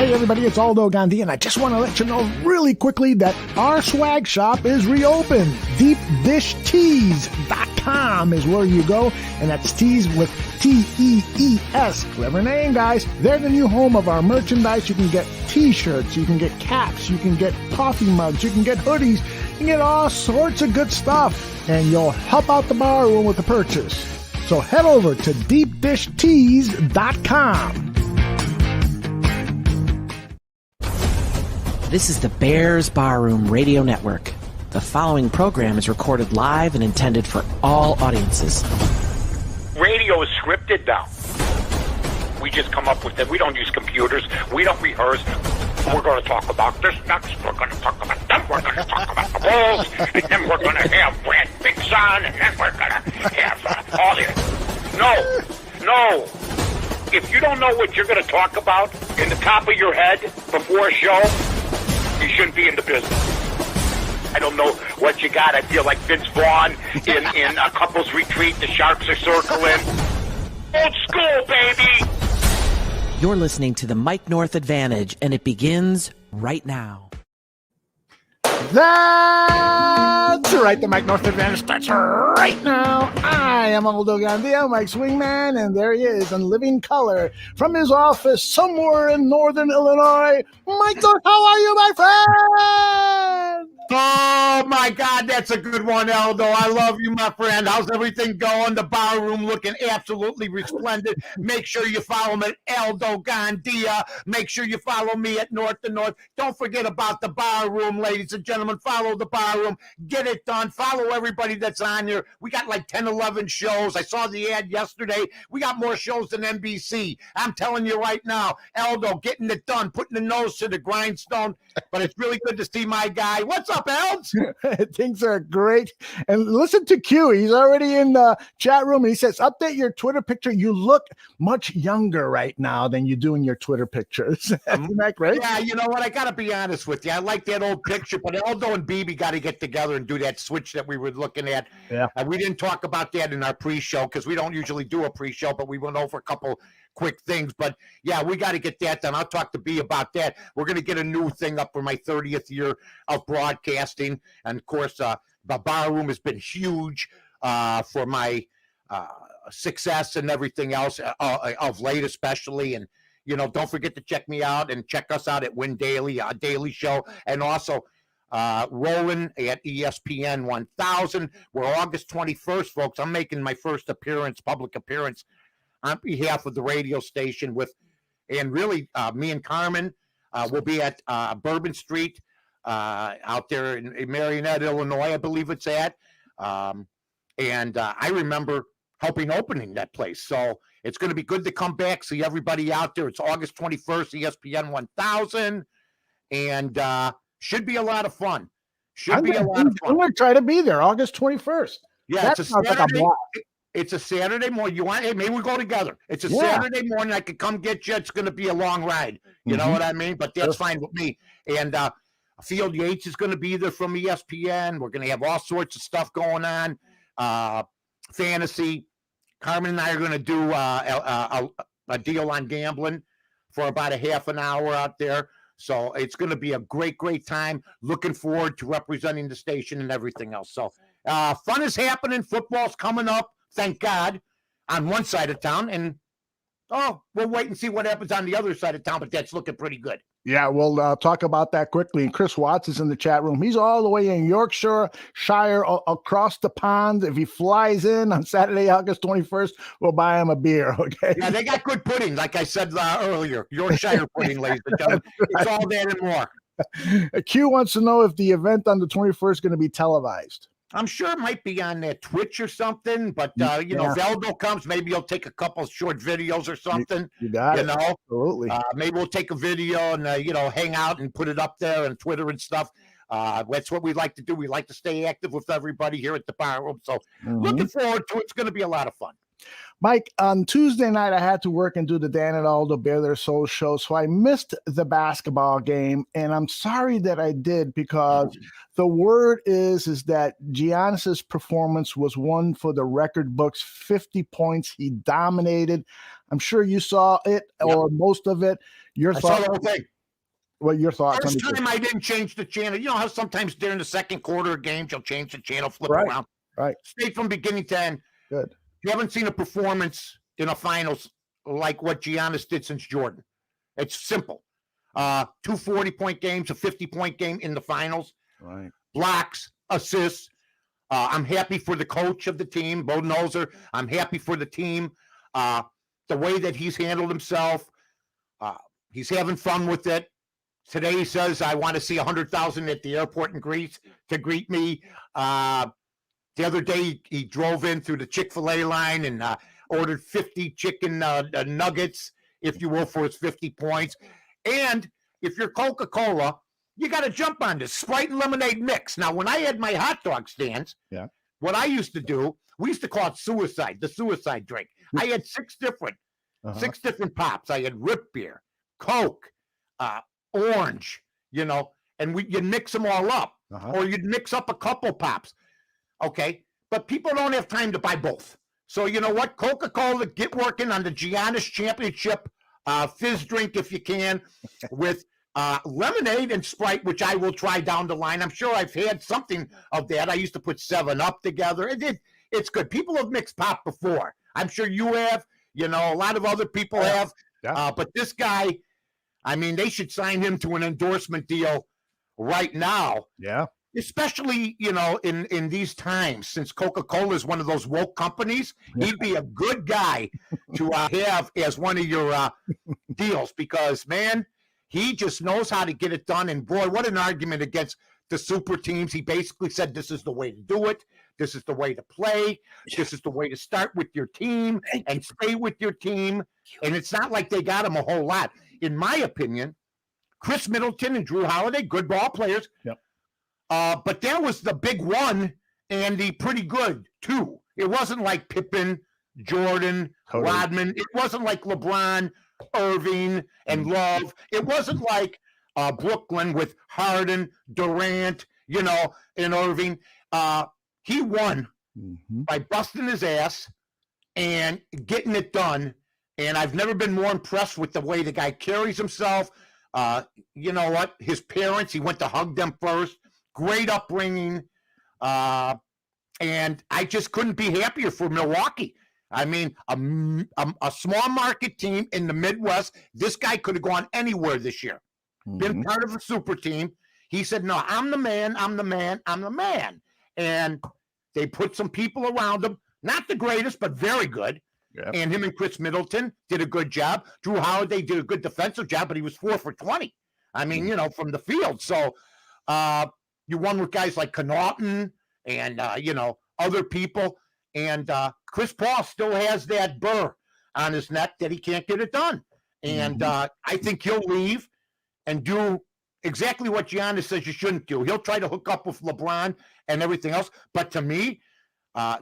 Hey everybody, it's Aldo Gandhi, and I just want to let you know really quickly that our swag shop is reopened. DeepDishTees.com is where you go, and that's tees with T-E-E-S. Clever name, guys. They're the new home of our merchandise. You can get t-shirts, you can get caps, you can get coffee mugs, you can get hoodies, you can get all sorts of good stuff, and you'll help out the barroom with the purchase. So head over to DeepDishTees.com. This is the Bears Barroom Radio Network. The following program is recorded live and intended for all audiences. Radio is scripted now. We just come up with it. We don't use computers. We don't rehearse. We're going to talk about this next. We're going to talk about them. We're going to talk about the Bulls. And then we're going to have Brad Bixon. And then we're going to have all this. No. If you don't know what you're going to talk about in the top of your head before a show, you shouldn't be in the business. I don't know what you got. I feel like Vince Vaughn in a couple's retreat. The Sharks are circling. Old school, baby. You're listening to the Mike North Advantage, and it begins right now. That's right. The Mike North Advantage starts right now. I am Aldo Gandia, Mike's wingman, and there he is in living color from his office somewhere in northern Illinois. Mike North, how are you, my friend? Oh, my God, that's a good one, Aldo. I love you, my friend. How's everything going? The barroom looking absolutely resplendent. Make sure you follow me at Aldo Gandia. Make sure you follow me at North to North. Don't forget about the barroom, ladies and gentlemen. Follow the barroom. Get it done. Follow everybody that's on here. We got like 10, 11 shows. I saw the ad yesterday. We got more shows than NBC. I'm telling you right now, Aldo, getting it done, putting the nose to the grindstone. But it's really good to see my guy. What's up, Elds? Things are great. And listen to Q. He's already in the chat room. He says, update your Twitter picture. You look much younger right now than you do in your Twitter pictures. Isn't that great? Yeah, you know what? I got to be honest with you. I like that old picture, but Aldo and BB got to get together and do that switch that we were looking at. Yeah. We didn't talk about that in our pre-show because we don't usually do a pre-show, but we went over a couple quick things. But yeah, we got to get that done. I'll talk to B about that. We're going to get a new thing up for my 30th year of broadcasting. And of course, the barroom has been huge for my success and everything else of late, especially. And, you know, don't forget to check me out and check us out at Win Daily, our daily show. And also rolling at ESPN 1000. We're August 21st, folks. I'm making my first public appearance on behalf of the radio station and really me and Carmen will be at Bourbon Street out there in Marionette, Illinois, I believe it's at. And I remember helping opening that place. So it's going to be good to come back, see everybody out there. It's August 21st, ESPN 1000. And should be a lot of fun. I'm going to try to be there August 21st. Yeah, it's a Saturday. It's a Saturday morning. You want? Hey, maybe we'll go together. It's a Saturday morning. I could come get you. It's going to be a long ride. You know what I mean? But that's fine with me. And Field Yates is going to be there from ESPN. We're going to have all sorts of stuff going on. Fantasy. Carmen and I are going to do a deal on gambling for about a half an hour out there. So it's going to be a great, great time. Looking forward to representing the station and everything else. So fun is happening. Football's coming up. Thank God, on one side of town. And, we'll wait and see what happens on the other side of town, but that's looking pretty good. Yeah, we'll talk about that quickly. Chris Watts is in the chat room. He's all the way in Yorkshire, across the pond. If he flies in on Saturday, August 21st, we'll buy him a beer, okay? Yeah, they got good pudding, like I said earlier. Yorkshire pudding, ladies and gentlemen. It's all there and more. Q wants to know if the event on the 21st is going to be televised. I'm sure it might be on Twitch or something, but, know, if Aldo comes, maybe he'll take a couple short videos or something. You got it. Absolutely. Maybe we'll take a video and, hang out and put it up there on Twitter and stuff. That's what we like to do. We like to stay active with everybody here at the barroom. So looking forward to it. It's going to be a lot of fun. Mike, on Tuesday night, I had to work and do the Dan and Aldo Bare Their Souls show, so I missed the basketball game, and I'm sorry that I did because the word is that Giannis's performance was one for the record books, 50 points. He dominated. I'm sure you saw it or most of it. I saw the whole thing. Well, your thoughts? First time I didn't change the channel. You know how sometimes during the second quarter of games, you'll change the channel, flip around. Right. Stayed from beginning to end. Good. You haven't seen a performance in a finals like what Giannis did since Jordan. It's simple. 2 40-point games, a 50-point game in the finals. Right. Blocks, assists. I'm happy for the coach of the team, Budenholzer. I'm happy for the team. The way that he's handled himself. He's having fun with it. Today he says, I want to see 100,000 at the airport in Greece to greet me. The other day, he drove in through the Chick-fil-A line and ordered 50 chicken nuggets, if you will, for his 50 points. And if you're Coca-Cola, you got to jump on this Sprite and lemonade mix. Now, when I had my hot dog stands, what I used to do, we used to call it suicide, the suicide drink. I had six different pops. I had root beer, Coke, orange, and you'd mix them all up. Or you'd mix up a couple pops. Okay, but people don't have time to buy both. So you know what? Coca-Cola, get working on the Giannis Championship fizz drink if you can, with lemonade and Sprite, which I will try down the line. I'm sure I've had something of that. I used to put 7-Up together. It's good. People have mixed pop before. I'm sure you have. A lot of other people have. Yeah. But this guy, I mean, they should sign him to an endorsement deal right now. Yeah. Especially, in these times, since Coca-Cola is one of those woke companies, he'd be a good guy to have as one of your deals because, man, he just knows how to get it done. And, boy, what an argument against the super teams. He basically said this is the way to do it. This is the way to play. This is the way to start with your team and stay with your team. And it's not like they got him a whole lot. In my opinion, Chris Middleton and Drew Holiday, good ball players. Yep. But there was the big one and the pretty good, too. It wasn't like Pippen, Jordan, Rodman. It wasn't like LeBron, Irving, and Love. It wasn't like Brooklyn with Harden, Durant, and Irving. He won by busting his ass and getting it done. And I've never been more impressed with the way the guy carries himself. You know what? His parents, he went to hug them first. Great upbringing, and I just couldn't be happier for Milwaukee. I mean, a small market team in the Midwest. This guy could have gone anywhere this year. Been part of a super team. He said, no, I'm the man, I'm the man, I'm the man. And they put some people around him, not the greatest, but very good. Yep. And him and Chris Middleton did a good job. Drew Holiday did a good defensive job, but he was 4 for 20. I mean, from the field. So, you won with guys like Connaughton and, other people. And Chris Paul still has that burr on his neck that he can't get it done. And I think he'll leave and do exactly what Giannis says you shouldn't do. He'll try to hook up with LeBron and everything else. But to me,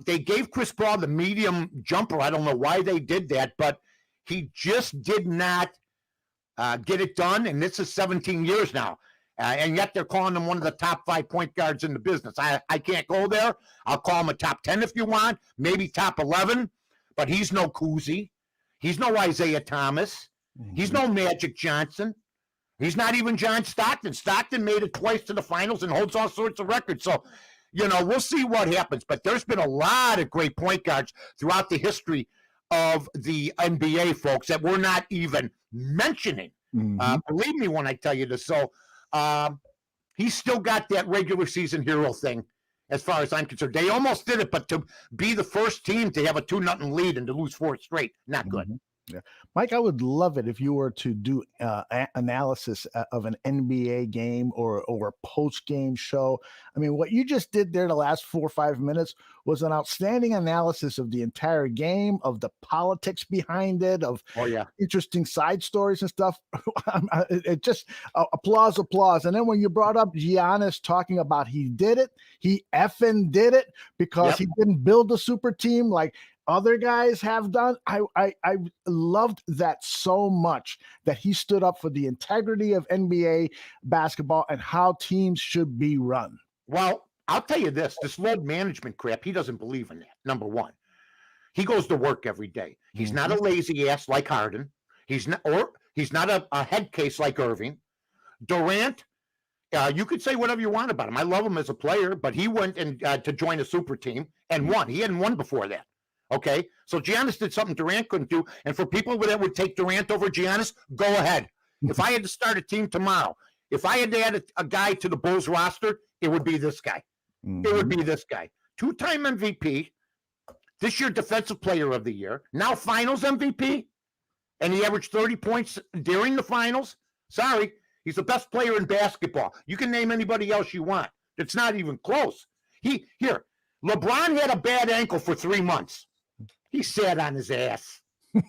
they gave Chris Paul the medium jumper. I don't know why they did that, but he just did not get it done. And this is 17 years now. And yet they're calling him one of the top 5 point guards in the business. I can't go there. I'll call him a top 10 if you want, maybe top 11. But he's no Kuzi. He's no Isaiah Thomas. He's no Magic Johnson. He's not even John Stockton. Stockton made it twice to the finals and holds all sorts of records. So, we'll see what happens. But there's been a lot of great point guards throughout the history of the NBA, folks, that we're not even mentioning. Believe me when I tell you this. So, he's still got that regular season hero thing as far as I'm concerned. They almost did it, but to be the first team to have a 2-0 lead and to lose 4 straight, not good. Yeah. Mike, I would love it if you were to do analysis of an NBA game or a post-game show. I mean, what you just did there the last 4 or 5 minutes was an outstanding analysis of the entire game, of the politics behind it, of interesting side stories and stuff. It just applause. And then when you brought up Giannis talking about he did it, he effing did it because he didn't build a super team like other guys have done. I loved that so much, that he stood up for the integrity of NBA basketball and how teams should be run. Well, I'll tell you this load management crap, he doesn't believe in that, number one. He goes to work every day. He's not a lazy ass like Harden. He's not a head case like Irving. Durant, you could say whatever you want about him. I love him as a player, but he went and to join a super team and won. He hadn't won before that. Okay, so Giannis did something Durant couldn't do, and for people that would take Durant over Giannis, go ahead. If I had to start a team tomorrow, if I had to add a guy to the Bulls roster, it would be this guy. It would be this guy. 2-time MVP, this year Defensive Player of the Year, now Finals MVP, and he averaged 30 points during the Finals. Sorry, he's the best player in basketball. You can name anybody else you want. It's not even close. LeBron had a bad ankle for 3 months. He sat on his ass.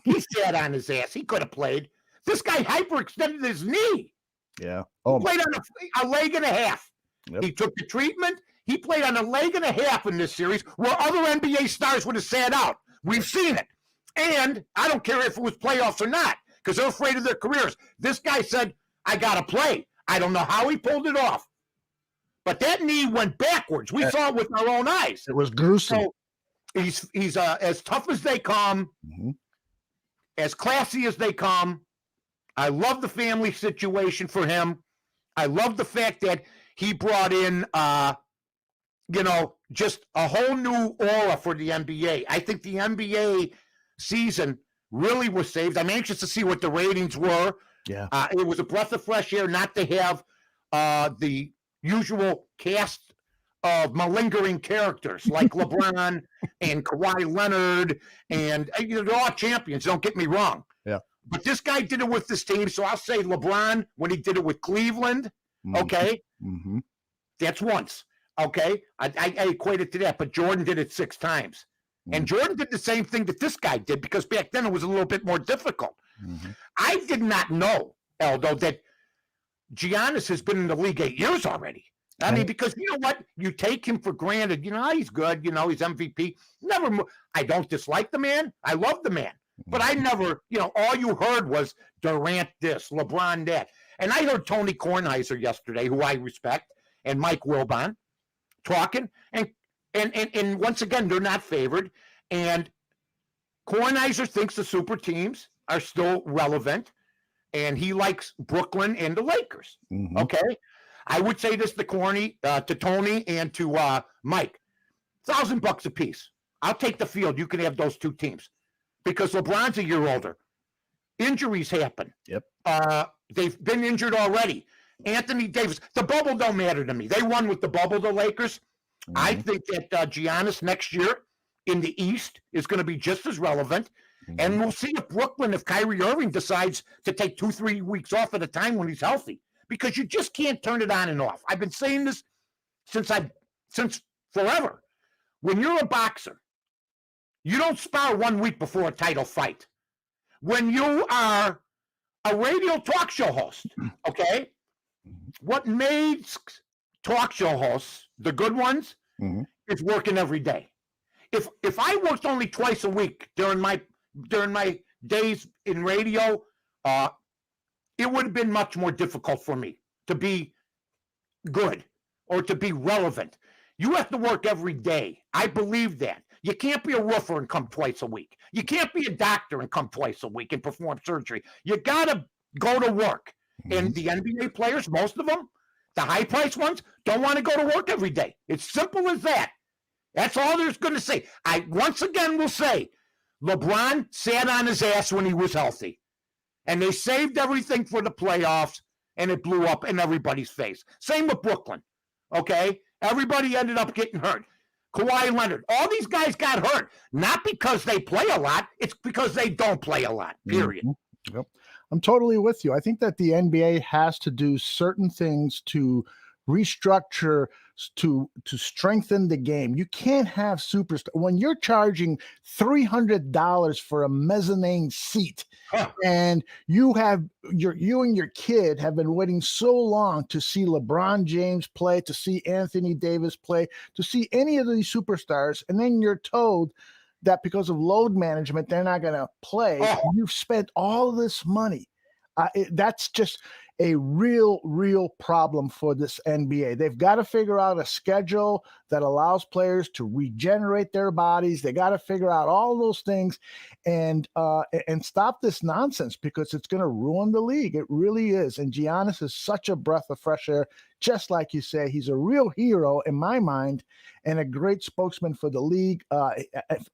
He could have played. This guy hyperextended his knee. Yeah. He played on a leg and a half. Yep. He took the treatment. He played on a leg and a half in this series where other NBA stars would have sat out. We've seen it. And I don't care if it was playoffs or not, because they're afraid of their careers. This guy said, I got to play. I don't know how he pulled it off. But that knee went backwards. We saw it with our own eyes. It was gruesome. So he's as tough as they come, as classy as they come. I love the family situation for him. I love the fact that he brought in, just a whole new aura for the NBA. I think the NBA season really was saved. I'm anxious to see what the ratings were. Yeah. It was a breath of fresh air not to have the usual cast of malingering characters like LeBron and Kawhi Leonard, and they're all champions, don't get me wrong. Yeah. But this guy did it with this team, so I'll say LeBron when he did it with Cleveland, okay? That's once, okay? I equate it to that, but Jordan did it 6 times. And Jordan did the same thing that this guy did, because back then it was a little bit more difficult. I did not know, Aldo, that Giannis has been in the league 8 years already. I mean, because you know what? You take him for granted. He's good. He's MVP. I don't dislike the man. I love the man. But I never, all you heard was Durant this, LeBron that. And I heard Tony Kornheiser yesterday, who I respect, and Mike Wilbon talking. And once again, they're not favored. And Kornheiser thinks the super teams are still relevant. And he likes Brooklyn and the Lakers. Okay? I would say this to Tony and to Mike. $1,000 a piece. I'll take the field. You can have those 2 teams. Because LeBron's a year older. Injuries happen. Yep. They've been injured already. Anthony Davis. The bubble don't matter to me. They won with the bubble, the Lakers. I think that Giannis next year in the East is going to be just as relevant. And we'll see if Kyrie Irving decides to take 2-3 weeks off at a time when he's healthy. Because you just can't turn it on and off. I've been saying this since forever. When you're a boxer, you don't spar 1 week before a title fight. When you are a radio talk show host, okay, what makes talk show hosts, the good ones, is working every day. If I worked only twice a week during my days in radio, it would have been much more difficult for me to be good or to be relevant. You have to work every day. I believe that. You can't be a roofer and come twice a week. You can't be a doctor and come twice a week and perform surgery. You got to go to work. And the NBA players, most of them, the high-priced ones, don't want to go to work every day. It's simple as that. That's all there's going to say. I once again will say, LeBron sat on his ass when he was healthy. And they saved everything for the playoffs, and it blew up in everybody's face. Same with Brooklyn, okay? Everybody ended up getting hurt. Kawhi Leonard, all these guys got hurt, not because they play a lot. It's because they don't play a lot, period. Yep. I'm totally with you. I think that the NBA has to do certain things to restructure, to strengthen the game. You can't have superstar when you're charging $300 for a mezzanine seat, and you and your kid have been waiting so long to see LeBron James play, to see Anthony Davis play, to see any of these superstars, and then you're told that because of load management, they're not going to play. Oh. You've spent all this money. That's just a real problem for this NBA. They've got to figure out a schedule that allows players to regenerate their bodies. They got to figure out all those things and stop this nonsense, because it's going to ruin the league. It really is. And Giannis is such a breath of fresh air. Just like you say, he's a real hero in my mind and a great spokesman for the league.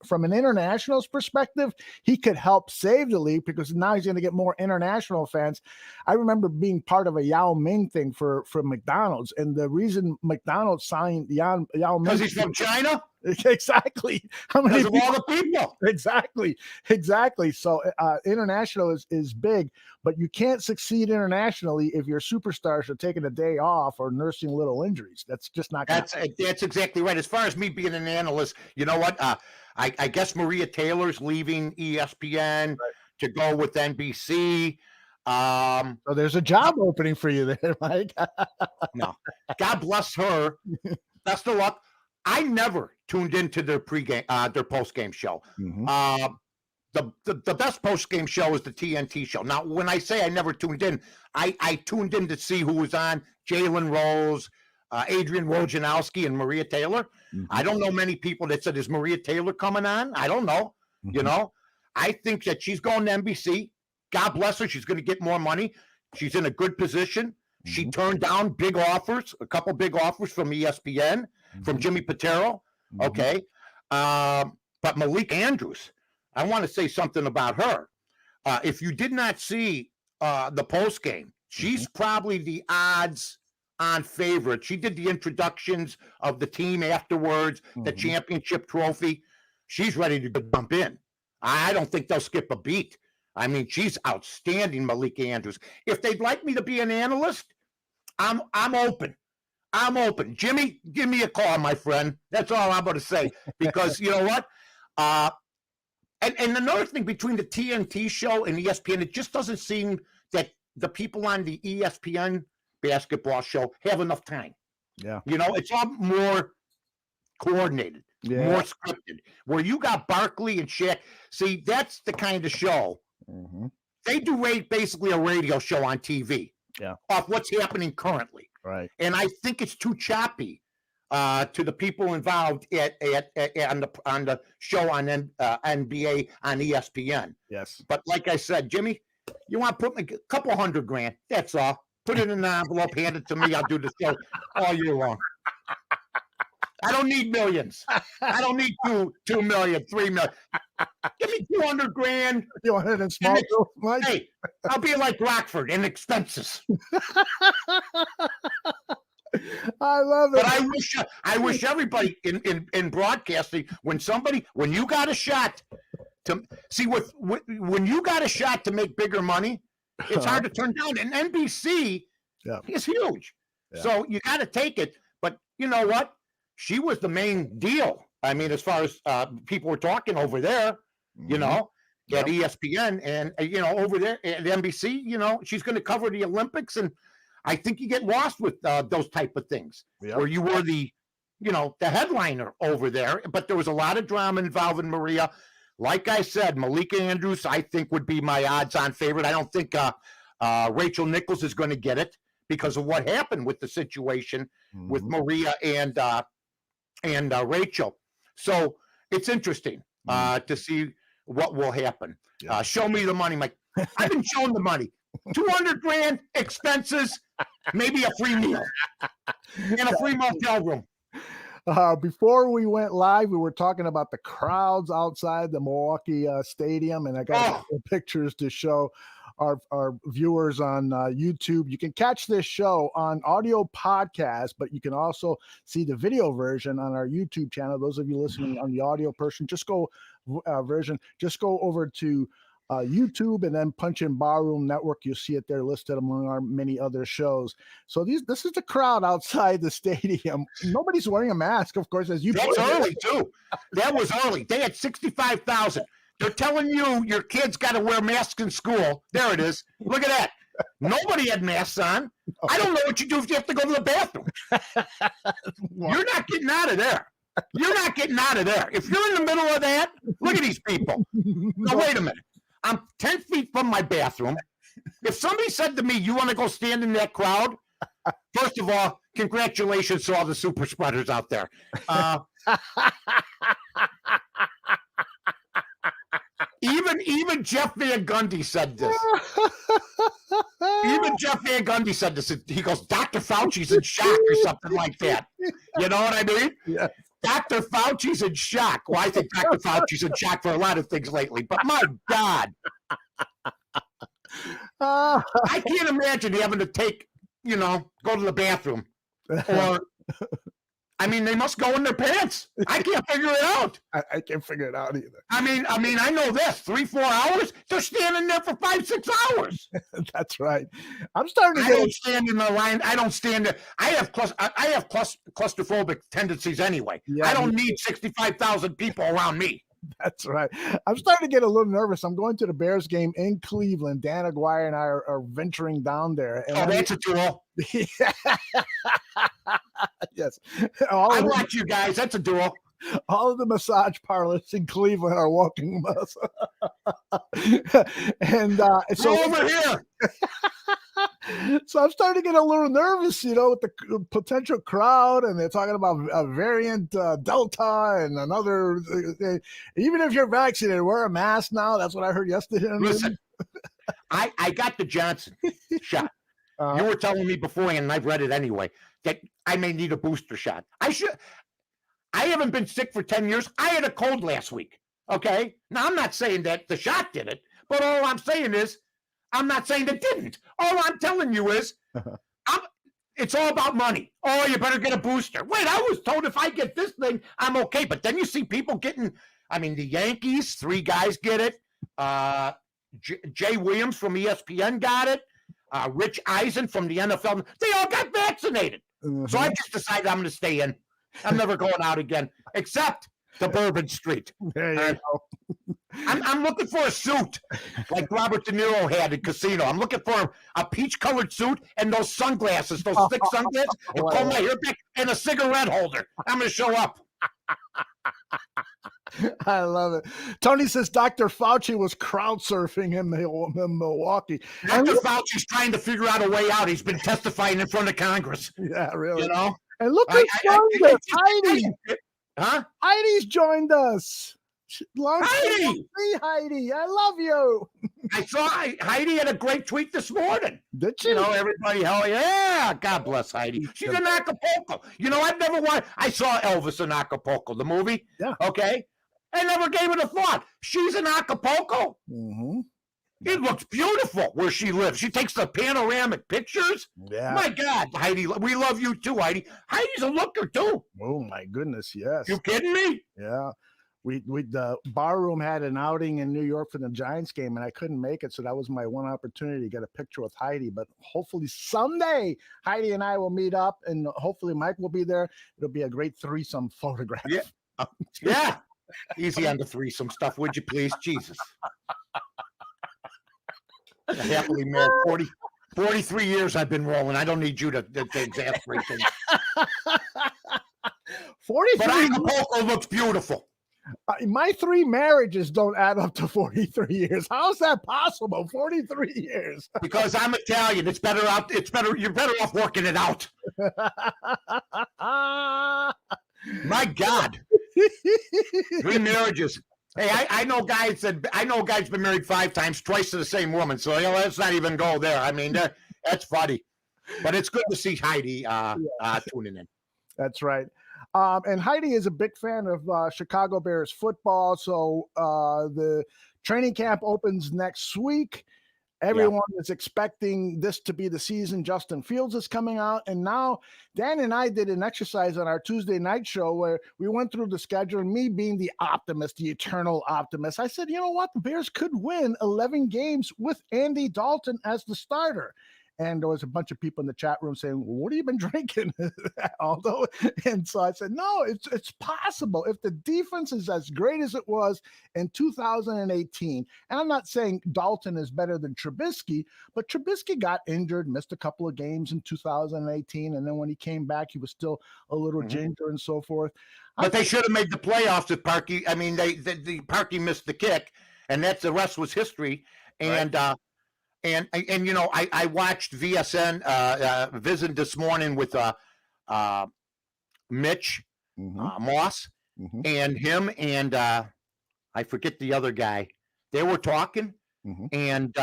From an international perspective, he could help save the league, because now he's going to get more international fans. I remember being part of a Yao Ming thing for McDonald's, and the reason McDonald's signed Yao Ming, because he's from China. Exactly. How many Because of all the people. Exactly. So international is big, but you can't succeed internationally if your superstars are taking a day off or nursing little injuries. That's just not. That's exactly right. As far as me being an analyst, you know what? I guess Maria Taylor's leaving ESPN to go with NBC. So there's a job opening for you there, Mike. No, God bless her. Best of luck. I never tuned into their their post-game show. Mm-hmm. The best post-game show is the TNT show. Now, when I say I never tuned in, I tuned in to see who was on: Jalen Rose, Adrian Wojnarowski, and Maria Taylor. Mm-hmm. I don't know many people that said, "Is Maria Taylor coming on?" I don't know. Mm-hmm. You know, I think that she's going to NBC. God bless her. She's going to get more money. She's in a good position. Mm-hmm. She turned down big offers, a couple big offers from ESPN, from Jimmy Patero. Mm-hmm. Okay. But Malik Andrews, I want to say something about her. If you did not see the post game, she's probably the odds-on favorite. She did the introductions of the team afterwards, the championship trophy. She's ready to jump in. I don't think they'll skip a beat. I mean, she's outstanding, Malik Andrews. If they'd like me to be an analyst, I'm open. I'm open. Jimmy, give me a call, my friend. That's all I'm going to say. Because you know what? And another thing, between the TNT show and ESPN, it just doesn't seem that the people on the ESPN basketball show have enough time. Yeah. You know, it's all more coordinated, more scripted. Where you got Barkley and Shaq. See, that's the kind of show. Mm-hmm. They do basically a radio show on TV. Yeah. Off what's happening currently. Right. And I think it's too choppy to the people involved on the show on NBA on ESPN. Yes. But like I said, Jimmy, you want to put me a couple $100,000? That's all. Put it in an envelope, hand it to me. I'll do the show all year long. I don't need millions. I don't need 2 million, 3 million. Give me $200,000. You want it in small? Mike? Hey, I'll be like Rockford in expenses. I love it. But I wish everybody in broadcasting, when you got a shot to see when you got a shot to make bigger money, it's hard to turn down. And NBC is huge. Yeah. So you got to take it. But you know what? She was the main deal. I mean, as far as people were talking over there, you know, at ESPN and, you know, over there at NBC, you know, she's going to cover the Olympics. And I think you get lost with those type of things where you were the headliner over there. But there was a lot of drama involving Maria. Like I said, Malik Andrews, I think, would be my odds-on favorite. I don't think Rachel Nichols is going to get it because of what happened with the situation with Maria and Rachel. So it's interesting to see what will happen. Show me the money, Mike. I've been shown the money. $200,000 expenses, maybe a free meal and a free motel room. Before we went live, we were talking about the crowds outside the Milwaukee Stadium, and I got pictures to show our viewers on YouTube. You can catch this show on audio podcast, but you can also see the video version on our YouTube channel. Those of you listening on the audio version, just go over to YouTube and then punch in Barroom Network. You'll see it there listed among our many other shows. So this is the crowd outside the stadium. Nobody's wearing a mask, of course, as you. That's early too. That was early. They had 65,000. They're telling you your kids got to wear masks in school. There it is. Look at that. Nobody had masks on. I don't know what you do if you have to go to the bathroom. You're not getting out of there. You're not getting out of there. If you're in the middle of that, look at these people. Now, wait a minute. I'm 10 feet from my bathroom. If somebody said to me, you want to go stand in that crowd? First of all, congratulations to all the super spreaders out there. Even Jeff Van Gundy said this. Even Jeff Van Gundy said this. He goes, Dr. Fauci's in shock or something like that. You know what I mean? Yeah. Dr. Fauci's in shock. Well, I think Dr. Fauci's in shock for a lot of things lately, but my God. I can't imagine having to go to the bathroom. Or, I mean, they must go in their pants. I can't figure it out. I can't figure it out either. I mean, I know this. 3-4 hours. They're standing there for 5-6 hours. That's right. I'm starting to I don't stand in the line. I don't stand there. I have claustrophobic tendencies anyway. Yeah, I don't need 65,000 people around me. That's right. I'm starting to get a little nervous. I'm going to the Bears game in Cleveland. Dan Aguirre and I are venturing down there. And that's a duel. Yes. I watch you guys. That's a duel. All of the massage parlors in Cleveland are welcoming us. And so over here. So I'm starting to get a little nervous, with the potential crowd, and they're talking about a variant Delta and another. Even if you're vaccinated, wear a mask now. That's what I heard yesterday. Listen, I got the Johnson shot. You were telling me beforehand, and I've read it anyway, that I may need a booster shot. I haven't been sick for 10 years. I had a cold last week. Okay. Now, I'm not saying that the shot did it, but all I'm saying is, I'm not saying it didn't. All I'm telling you is, it's all about money. Oh, you better get a booster. Wait, I was told if I get this thing, I'm okay. But then you see people getting, the Yankees, 3 guys get it. Jay Williams from ESPN got it. Rich Eisen from the NFL. They all got vaccinated. Mm-hmm. So I just decided I'm going to stay in. I'm never going out again, except the Bourbon Street. There you go. I'm looking for a suit like Robert De Niro had in Casino. I'm looking for a peach-colored suit and those sunglasses, those thick sunglasses, and comb my hair back, and a cigarette holder. I'm going to show up. I love it. Tony says Dr. Fauci was crowd surfing in Milwaukee. Dr. Fauci's trying to figure out a way out. He's been testifying in front of Congress. Yeah, really. And look who's joined us, Heidi. Huh? Heidi's joined us. Heidi! Heidi, I love you. I saw Heidi had a great tweet this morning. Did she? Everybody, hell yeah. God bless Heidi. She's in Acapulco. I've never watched. I saw Elvis in Acapulco, the movie. Yeah. Okay. I never gave it a thought. She's in Acapulco. Mm-hmm. It looks beautiful where she lives. She takes the panoramic pictures. Yeah. My God, Heidi, we love you too, Heidi. Heidi's a looker too. Oh my goodness, yes. You kidding me? Yeah. The Barroom had an outing in New York for the Giants game, and I couldn't make it, so that was my one opportunity to get a picture with Heidi. But hopefully someday Heidi and I will meet up, and hopefully Mike will be there. It'll be a great threesome photograph. Yeah. Yeah. Easy on the threesome stuff, would you please? Jesus. Happily married 43 years I've been rolling. I don't need you to exasperate things. 43. But Acapulco looks beautiful. My 3 marriages don't add up to 43 years. How is that possible? 43 years. Because I'm Italian. It's better out. You're better off working it out. My God. 3 marriages. Hey, I know guys been married 5 times, twice to the same woman. So let's not even go there. That's funny. But it's good to see Heidi tuning in. That's right. And Heidi is a big fan of Chicago Bears football. So the training camp opens next week. Everyone is expecting this to be the season. Justin Fields is coming out. And now Dan and I did an exercise on our Tuesday night show where we went through the schedule. And me being the optimist, the eternal optimist, I said, you know what? The Bears could win 11 games with Andy Dalton as the starter. And there was a bunch of people in the chat room saying, well, what have you been drinking, Aldo? And so I said, no, it's possible. If the defense is as great as it was in 2018, and I'm not saying Dalton is better than Trubisky, but Trubisky got injured, missed a couple of games in 2018, and then when he came back, he was still a little ginger and so forth. But they should have made the playoffs with Parkey. I mean, the Parkey missed the kick, and the rest was history. And and you know, I watched VSN Vision this morning with Mitch Moss and him and I forget the other guy. They were talking, and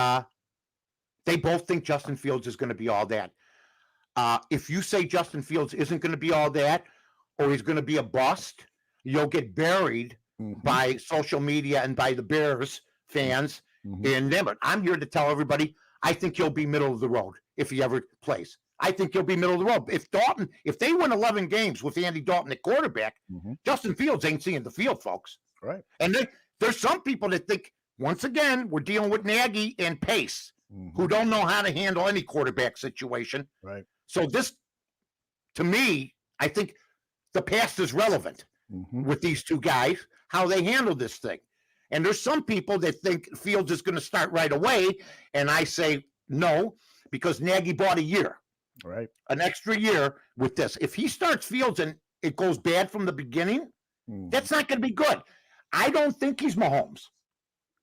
they both think Justin Fields is going to be all that. If you say Justin Fields isn't going to be all that, or he's going to be a bust, you'll get buried by social media and by the Bears fans in them. But I'm here to tell everybody, I think he'll be middle of the road if he ever plays. I think he'll be middle of the road. If they win 11 games with Andy Dalton at quarterback, Justin Fields ain't seeing the field, folks. Right. And there's some people that think, once again, we're dealing with Nagy and Pace, who don't know how to handle any quarterback situation. Right. So this, to me, I think the past is relevant with these two guys, how they handle this thing. And there's some people that think Fields is going to start right away. And I say no, because Nagy bought a year, an extra year with this. If he starts Fields and it goes bad from the beginning, that's not going to be good. I don't think he's Mahomes.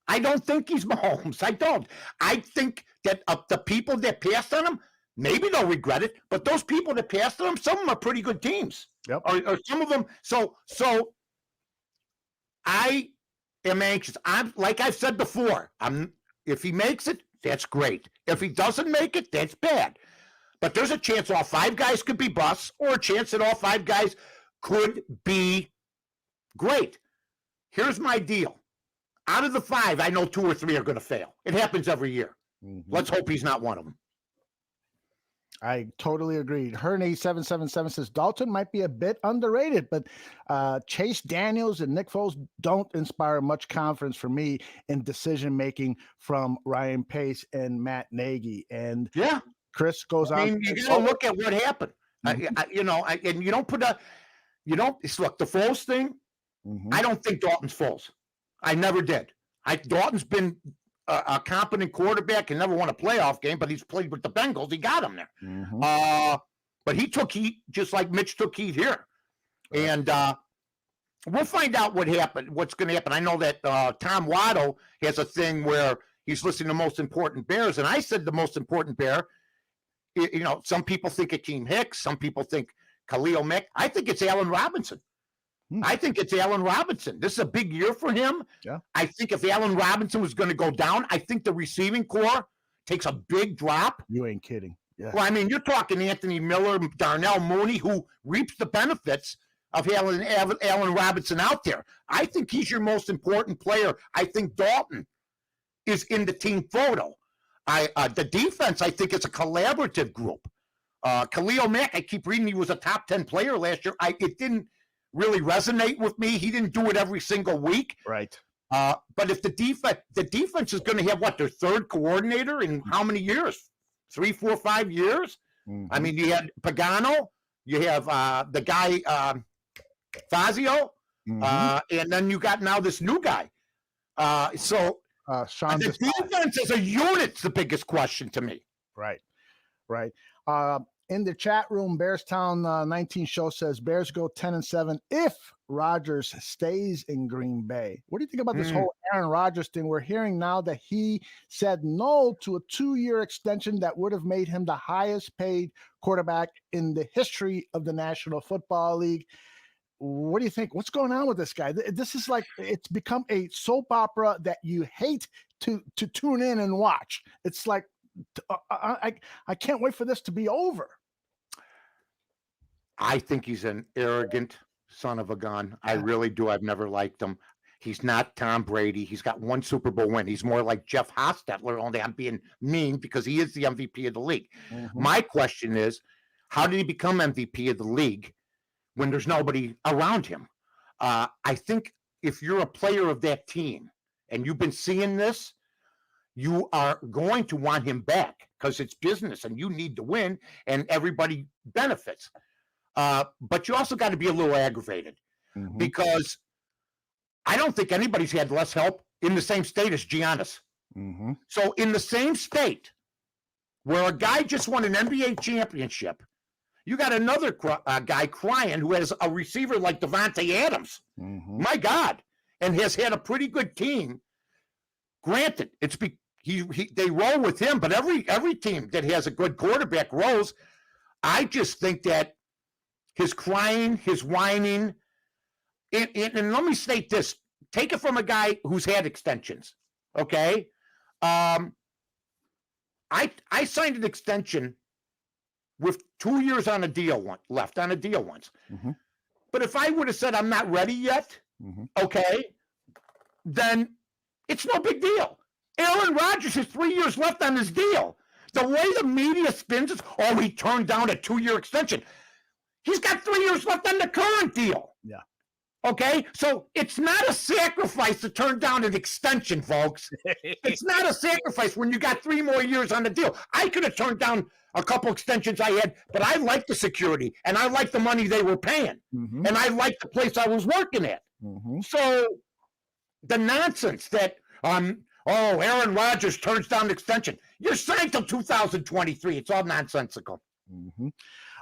I don't. I think that the people that passed on him, maybe they'll regret it, but those people that passed on him, some of them are pretty good teams. Yep. Or some of them. So I am anxious. Like I've said before, if he makes it, that's great. If he doesn't make it, that's bad. But there's a chance all five guys could be busts, or a chance that all five guys could be great. Here's my deal. Out of the five, I know 2 or 3 are going to fail. It happens every year. Let's hope he's not one of them. I totally agree. Herney777 says Dalton might be a bit underrated, but Chase Daniels and Nick Foles don't inspire much confidence for me in decision making from Ryan Pace and Matt Nagy. And Chris goes on. You got to look at what happened. And you don't look the Foles thing. I don't think Dalton's Foles. I never did. Dalton's been a competent quarterback and never won a playoff game, but he's played with the Bengals. He got him there. But he took heat just like Mitch took heat here. And we'll find out what's going to happen. I know that Tom Waddle has a thing where he's listening to Most Important Bears, and I said the most important Bear, some people think Akeem Hicks, some people think Khalil Mack. I think it's Allen Robinson. This is a big year for him. Yeah. I think if Allen Robinson was going to go down, I think the receiving core takes a big drop. You ain't kidding. Yeah. Well, I mean, you're talking Anthony Miller, Darnell Mooney, who reaps the benefits of Allen Robinson out there. I think he's your most important player. I think Dalton is in the team photo. The defense, I think, is a collaborative group. Khalil Mack, I keep reading he was a top 10 player last year. It didn't really resonate with me. He didn't do it every single week. Right. But if the defense is going to have their third coordinator in how many years? 3, 4, 5 years? I mean, you had Pagano, you have the guy Fazio, and then you got now this new guy. Sean the defense as a unit's the biggest question to me. Right. In the chat room, Bearstown 19 show says Bears go 10-7 if Rodgers stays in Green Bay. What do you think about this whole Aaron Rodgers thing? We're hearing now that he said no to a 2-year extension that would have made him the highest paid quarterback in the history of the National Football League. What do you think? What's going on with this guy? This is like, it's become a soap opera that you hate to tune in and watch. It's like, I can't wait for this to be over. I think he's an arrogant son of a gun. I really do. I've never liked him. He's not Tom Brady. He's got 1 Super Bowl win. He's more like Jeff Hostetler, only I'm being mean because he is the MVP of the league. My question is, how did he become MVP of the league when there's nobody around him? I think if you're a player of that team and you've been seeing this, you are going to want him back. because it's business and you need to win and everybody benefits. But you also got to be a little aggravated because I don't think anybody's had less help in the same state as Giannis. So in the same state where a guy just won an NBA championship, you got another guy crying who has a receiver like Devontae Adams. My God. And has had a pretty good team. Granted, it's they roll with him, but every team that has a good quarterback rolls. I just think that his crying, his whining, and let me state this. Take it from a guy who's had extensions, okay? I signed an extension with 2 years on a deal left on a deal once. But if I would have said I'm not ready yet, okay, then it's no big deal. Aaron Rodgers has 3 years left on his deal. The way the media spins it, he turned down a 2-year extension. He's got 3 years left on the current deal. Yeah. Okay, so it's not a sacrifice to turn down an extension, folks. It's not a sacrifice when you got 3 more years on the deal. I could have turned down a couple extensions I had, but I liked the security and I liked the money they were paying, and I liked the place I was working at. So the nonsense that Aaron Rodgers turns down the extension. You're signed till 2023. It's all nonsensical.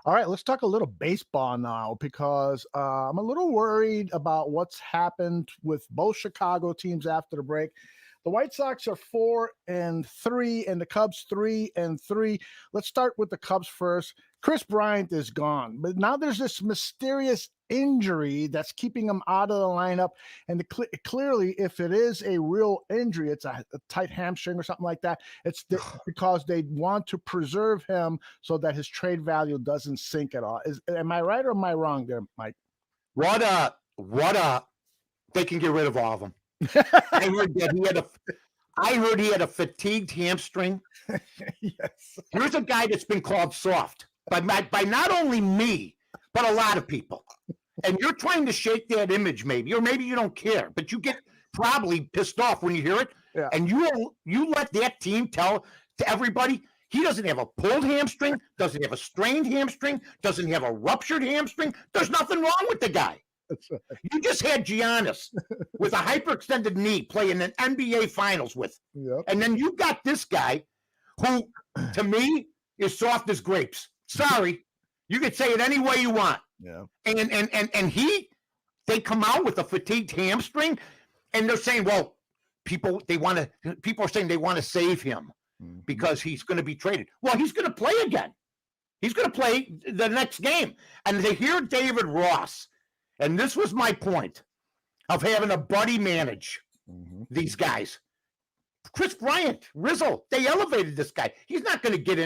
All right, let's talk a little baseball now because I'm a little worried about what's happened with both Chicago teams after the break. The White Sox are 4-3, and the Cubs 3-3. Let's start with the Cubs first. Chris Bryant is gone, but now there's this mysterious injury that's keeping him out of the lineup. And clearly, if it is a real injury, it's a tight hamstring or something like that. It's because they want to preserve him so that his trade value doesn't sink at all. Am I right or am I wrong there, Mike? They can get rid of all of them. I heard he had a fatigued hamstring. Yes. Here's a guy that's been called soft by not only me, but a lot of people. And you're trying to shake that image, maybe, or maybe you don't care, but you get probably pissed off when you hear it. Yeah. And you let that team tell to everybody he doesn't have a pulled hamstring, doesn't have a strained hamstring, doesn't have a ruptured hamstring. There's nothing wrong with the guy. That's right. You just had Giannis with a hyperextended knee playing an NBA Finals with. Yep. And And then you got this guy who, to me, is soft as grapes. Sorry. You can say it any way you want. yeah. And they come out with a fatigued hamstring, and they're saying, well, people are saying they want to save him because he's going to be traded. Well, he's going to play again. He's going to play the next game. And they hear David Ross, and this was my point of having a buddy manage these guys. Chris Bryant, Rizzo, they elevated this guy. He's not going to get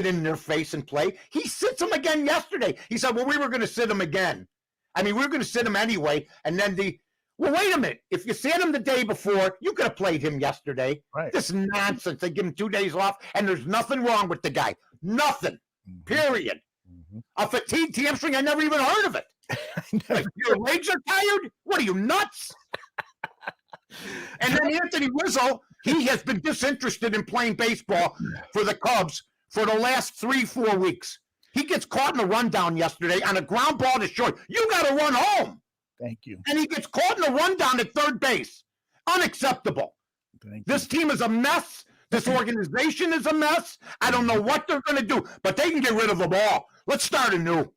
in their face and play. He sits him again yesterday. He said, well, we were going to sit him again. I mean, we were going to sit him anyway. And then well, wait a minute. If you sat him the day before, you could have played him yesterday. Right. This nonsense. They give him 2 days off, and there's nothing wrong with the guy. Nothing. Period. A fatigued hamstring, I never even heard of it. Like, your legs are tired? What are you, nuts? And then Anthony Rizzo, he has been disinterested in playing baseball for the Cubs for the last 3-4 weeks. He gets caught in a rundown yesterday on a ground ball to short. You got to run home. Thank you. And he gets caught in a rundown at third base. Unacceptable. Thank This team is a mess. This organization is a mess. I don't know what they're going to do, but they can get rid of them all. Let's start anew.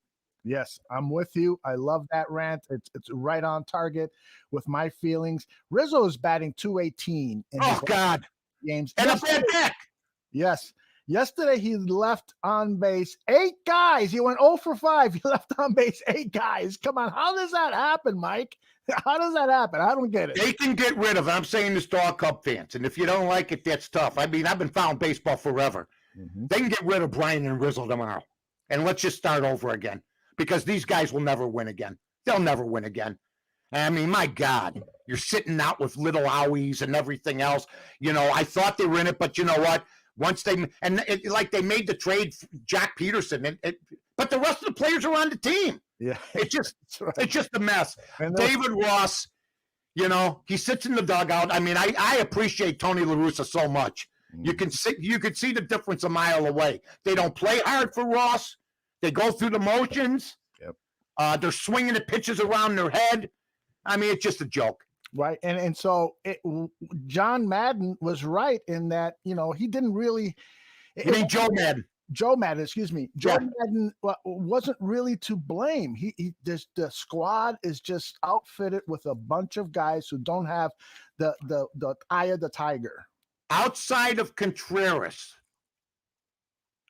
Yes, I'm with you. I love that rant. It's right on target with my feelings. Rizzo is batting .218 in Oh, God. games. And a bad back. Yes. Yesterday, he left on base 8 guys. He went 0 for 5. He left on base 8 guys. Come on. How does that happen, Mike? How does that happen? I don't get it. They can get rid of it. I'm saying this to all Cub fans. And if you don't like it, that's tough. I mean, I've been following baseball forever. They can get rid of Brian and Rizzo tomorrow. And let's just start over again. Because these guys will never win again. They'll never win again. I mean, my God, you're sitting out with little owies and everything else. You know, I thought they were in it, but you know what? Once they made the trade, Jack Peterson, but the rest of the players are on the team. Yeah, It's just a mess. And David Ross, you know, he sits in the dugout. I mean, I appreciate Tony La Russa so much, You can see the difference a mile away. They don't play hard for Ross. They go through the motions. Yep. They're swinging the pitches around their head. I mean, it's just a joke. Right. And so John Madden was right in that, he didn't really. You mean Joe Madden? Joe Madden, excuse me. Joe Madden wasn't really to blame. The squad is just outfitted with a bunch of guys who don't have the eye of the tiger. Outside of Contreras,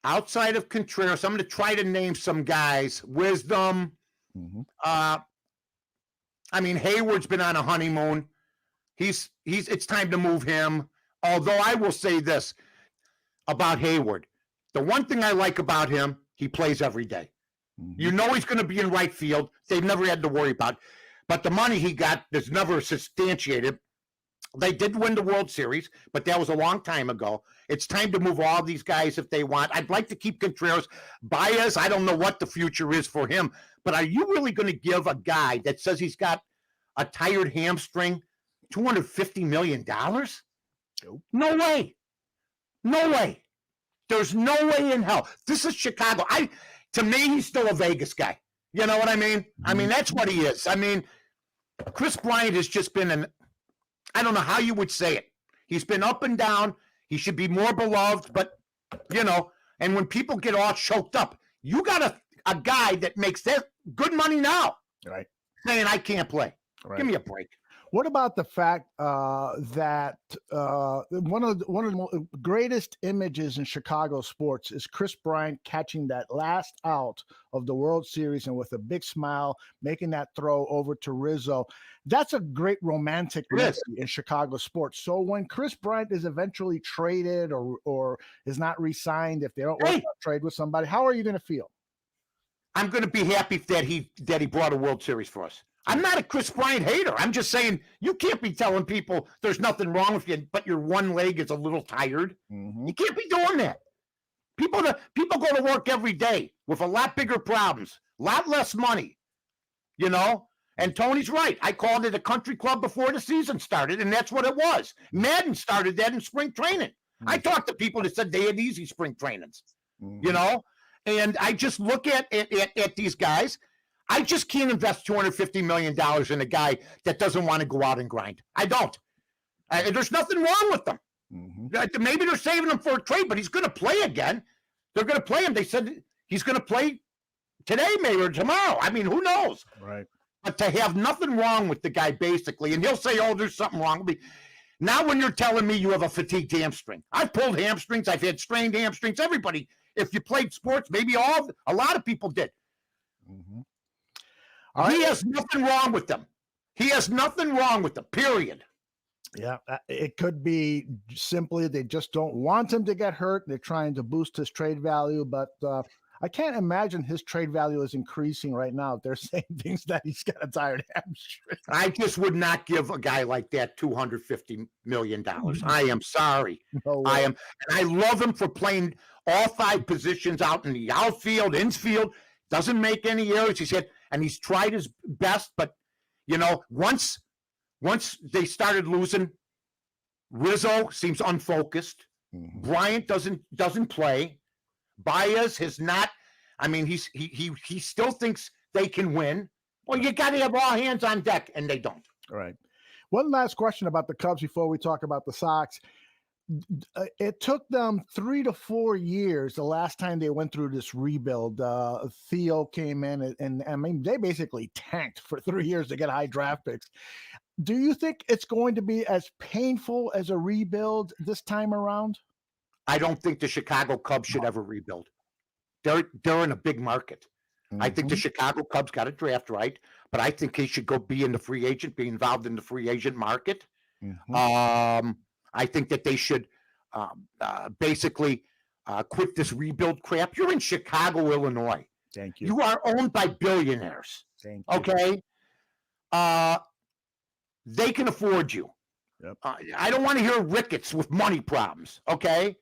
I'm going to try to name some guys. Wisdom. Mm-hmm. I mean, Hayward's been on a honeymoon. It's time to move him. Although I will say this about Hayward. The one thing I like about him, he plays every day. Mm-hmm. You know he's going to be in right field. They've never had to worry about. But the money he got is never substantiated. They did win the World Series, but that was a long time ago. It's time to move all these guys if they want. I'd like to keep Contreras. Baez, I don't know what the future is for him, but are you really going to give a guy that says he's got a tired hamstring $250 million? Nope. No way. No way. There's no way in hell. This is Chicago. To me, he's still a Vegas guy. You know what I mean? I mean, that's what he is. I mean, Chris Bryant has just been I don't know how you would say it. He's been up and down. He should be more beloved, but, and when people get all choked up, you got a guy that makes that good money now. Right. Saying, I can't play. Right. Give me a break. What about the fact that one of the greatest images in Chicago sports is Chris Bryant catching that last out of the World Series and with a big smile making that throw over to Rizzo? That's a great romantic memory in Chicago sports. So when Chris Bryant is eventually traded or is not re-signed, if they don't want to trade with somebody, how are you going to feel? I'm going to be happy that he brought a World Series for us. I'm not a Chris Bryant hater. I'm just saying you can't be telling people there's nothing wrong with you, but your one leg is a little tired. Mm-hmm. You can't be doing that. People go to work every day with a lot bigger problems, a lot less money, And Tony's right. I called it a country club before the season started, and that's what it was. Madden started that in spring training. Mm-hmm. I talked to people that said they had easy spring trainings, And I just look at these guys. I just can't invest $250 million in a guy that doesn't want to go out and grind. I don't. There's nothing wrong with them. Mm-hmm. Maybe they're saving him for a trade, but he's going to play again. They're going to play him. They said he's going to play today, maybe, or tomorrow. I mean, who knows? Right. But to have nothing wrong with the guy, basically, and he'll say, oh, there's something wrong with me. Now when you're telling me you have a fatigued hamstring, I've pulled hamstrings. I've had strained hamstrings. Everybody, if you played sports, maybe a lot of people did. Mm-hmm. He has nothing wrong with them. He has nothing wrong with them, period. Yeah, it could be simply they just don't want him to get hurt. They're trying to boost his trade value, but I can't imagine his trade value is increasing right now. They're saying things that he's got a tired hamstring. I just would not give a guy like that $250 million. I am sorry. No I am. And I love him for playing all 5 positions out in the outfield, infield. Doesn't make any errors. He's tried his best, but once they started losing, Rizzo seems unfocused. Mm-hmm. Bryant doesn't play. Baez has not. I mean, he still thinks they can win. Well, you got to have all hands on deck, and they don't. All right. One last question about the Cubs before we talk about the Sox. It took them 3 to 4 years the last time they went through this rebuild. Theo came in, and I mean, they basically tanked for 3 years to get high draft picks. Do you think it's going to be as painful as a rebuild this time around? I don't think the Chicago Cubs should ever rebuild. They're in a big market. Mm-hmm. I think the Chicago Cubs got a draft right, but I think he should go be involved in the free agent market. Mm-hmm. I think that they should basically quit this rebuild crap. You're in Chicago, Illinois. Thank you. You are owned by billionaires. Thank you. Okay? They can afford you. Yep. I don't want to hear rickets with money problems, okay?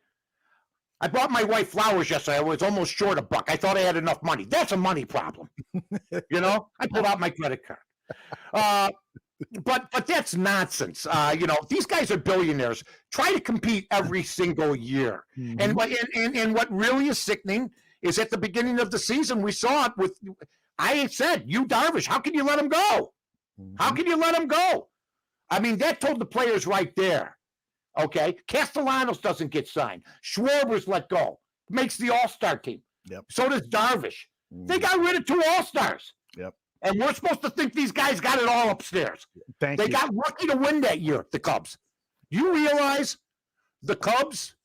I bought my wife flowers yesterday. I was almost short $1. I thought I had enough money. That's a money problem. I pulled out my credit card. But that's nonsense. These guys are billionaires. Try to compete every single year. And what really is sickening is at the beginning of the season, we saw it with, I said, Darvish, how can you let him go? How can you let him go? I mean, that told the players right there. Okay. Castellanos doesn't get signed. Schwarber's let go. Makes the All-Star team. Yep. So does Darvish. They got rid of 2 All-Stars. Yep. And we're supposed to think these guys got it all upstairs. They got lucky to win that year, the Cubs. Do you realize the Cubs,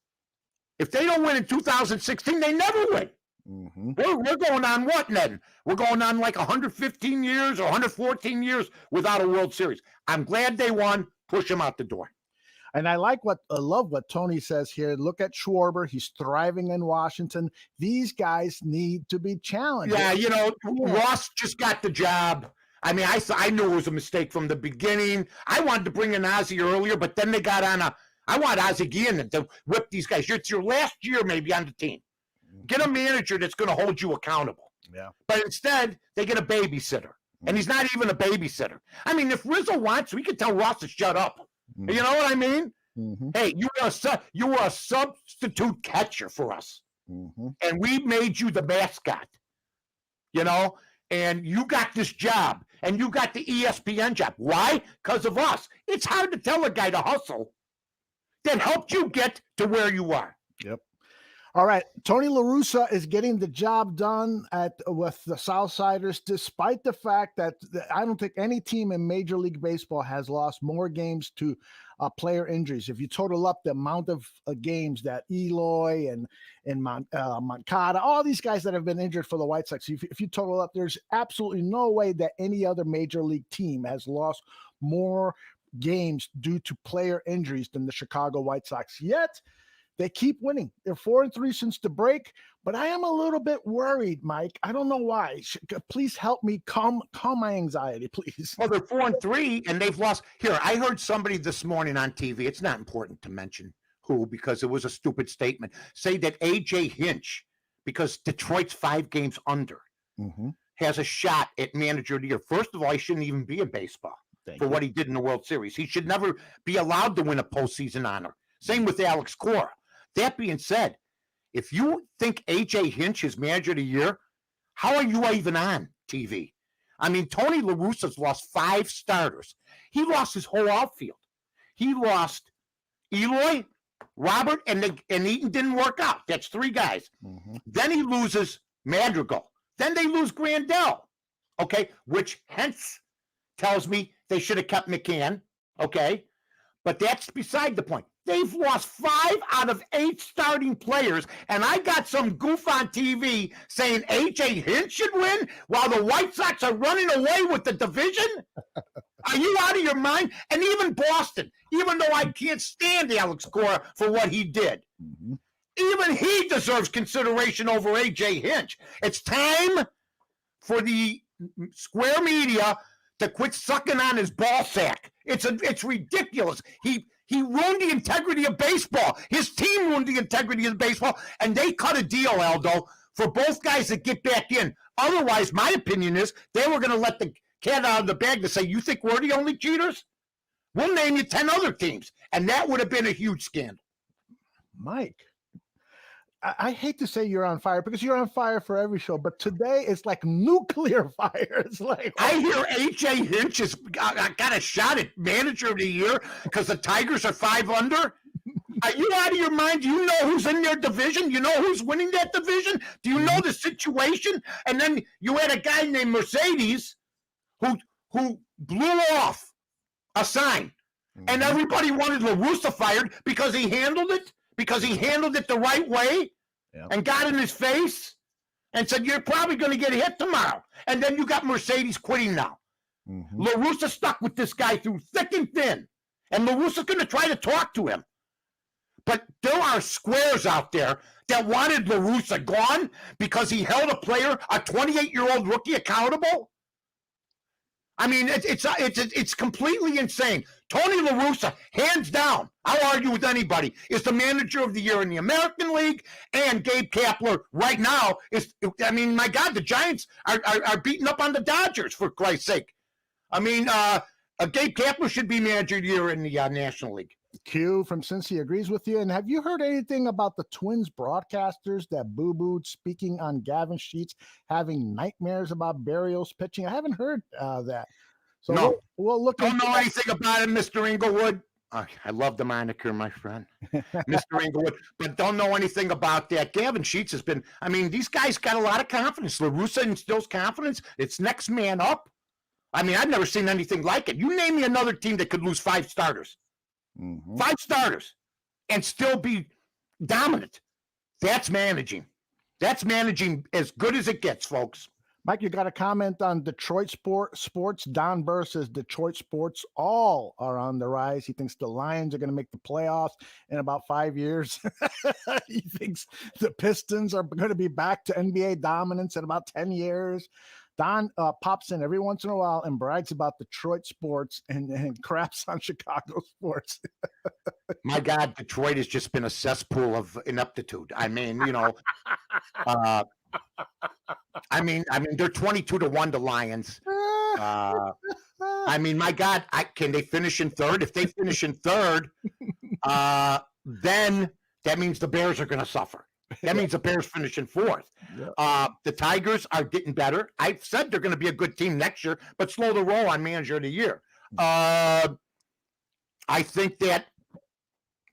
if they don't win in 2016, they never win. We're going on what then? We're going on like 115 years or 114 years without a World Series. I'm glad they won. Push them out the door. And I love what Tony says here. Look at Schwarber. He's thriving in Washington. These guys need to be challenged. Yeah, Ross just got the job. I mean, I knew it was a mistake from the beginning. I wanted to bring in Ozzie earlier, but then they got on I want Ozzie Guillen to whip these guys. It's your last year maybe on the team. Get a manager that's going to hold you accountable. Yeah. But instead, they get a babysitter. And he's not even a babysitter. I mean, if Rizzo wants, we could tell Ross to shut up. You know what I mean? Hey, you were a substitute catcher for us. And we made you the mascot. And you got this job. And you got the ESPN job. Why? Because of us. It's hard to tell a guy to hustle that helped you get to where you are. Yep. All right, Tony La Russa is getting the job done with the Southsiders, despite the fact that I don't think any team in Major League Baseball has lost more games to player injuries. If you total up the amount of games that Eloy and Moncada, all these guys that have been injured for the White Sox, if you total up, there's absolutely no way that any other Major League team has lost more games due to player injuries than the Chicago White Sox. Yet they keep winning. They're 4-3 since the break, but I am a little bit worried, Mike. I don't know why. Please help me calm my anxiety, please. Well, they're 4-3, and they've lost. Here, I heard somebody this morning on TV. It's not important to mention who, because it was a stupid statement. Say that A.J. Hinch, because Detroit's 5 games under, has a shot at manager of the year. First of all, he shouldn't even be in baseball for what he did in the World Series. He should never be allowed to win a postseason honor. Same with Alex Cora. That being said, if you think A.J. Hinch is manager of the year, how are you even on TV? I mean, Tony La Russa's lost 5 starters. He lost his whole outfield. He lost Eloy, Robert, and Eaton didn't work out. That's 3 guys. Then he loses Madrigal. Then they lose Grandel, okay, which hence tells me they should have kept McCann, okay? But that's beside the point. They've lost 5 out of 8 starting players, and I got some goof on TV saying A.J. Hinch should win while the White Sox are running away with the division? Are you out of your mind? And even Boston, even though I can't stand Alex Cora for what he did, even he deserves consideration over A.J. Hinch. It's time for the square media to quit sucking on his ball sack. It's ridiculous. He ruined the integrity of baseball. His team ruined the integrity of baseball, and they cut a deal, Aldo, for both guys to get back in. Otherwise, my opinion is they were going to let the cat out of the bag to say, you think we're the only cheaters? We'll name you 10 other teams, and that would have been a huge scandal. Mike, I hate to say you're on fire because you're on fire for every show, but today it's like nuclear fire. It's like I hear A.J. Hinch has got a shot at manager of the year because the Tigers are 5 under. Are you out of your mind? Do you know who's in their division? You know who's winning that division? Do you know the situation? And then you had a guy named Mercedes who blew off a sign, and everybody wanted La Russa fired because he handled it. Because he handled it the right way and got in his face and said, you're probably going to get hit tomorrow. And then you got Mercedes quitting now. La Russa stuck with this guy through thick and thin. And La Russa's going to try to talk to him. But there are squares out there that wanted La Russa gone because he held a player, a 28-year-old rookie, accountable. I mean, it's completely insane. Tony La Russa, hands down, I'll argue with anybody, is the manager of the year in the American League, and Gabe Kapler right now is, I mean, my God, the Giants are beating up on the Dodgers, for Christ's sake. I mean, Gabe Kapler should be manager of the year in the National League. Q from Cincy agrees with you. And have you heard anything about the Twins broadcasters that boo-booed speaking on Gavin Sheets having nightmares about Barrios pitching? I haven't heard that. So No. we'll look. Don't know anything about it, Mr. Inglewood. I love the moniker, my friend, Mr. Inglewood, but don't know anything about that. Gavin Sheets has been, I mean, these guys got a lot of confidence. La Russa instills confidence. It's next man up. I mean, I've never seen anything like it. You name me another team that could lose 5 starters. 5 starters and still be dominant. That's managing. That's managing as good as it gets, folks. Mike, you got a comment on Detroit sports? Don Burr says Detroit sports all are on the rise. He thinks the Lions are going to make the playoffs in about 5 years. He thinks the Pistons are going to be back to NBA dominance in about 10 years. Don pops in every once in a while and brags about Detroit sports and craps on Chicago sports. My God, Detroit has just been a cesspool of ineptitude. I mean, you know, I mean, they're 22-1 to Lions. I mean, my God, can they finish in third? If they finish in third, then that means the Bears are going to suffer. That means the Bears finish in fourth. The Tigers are getting better. I've said they're going to be a good team next year, but slow the roll on manager of the year. I think that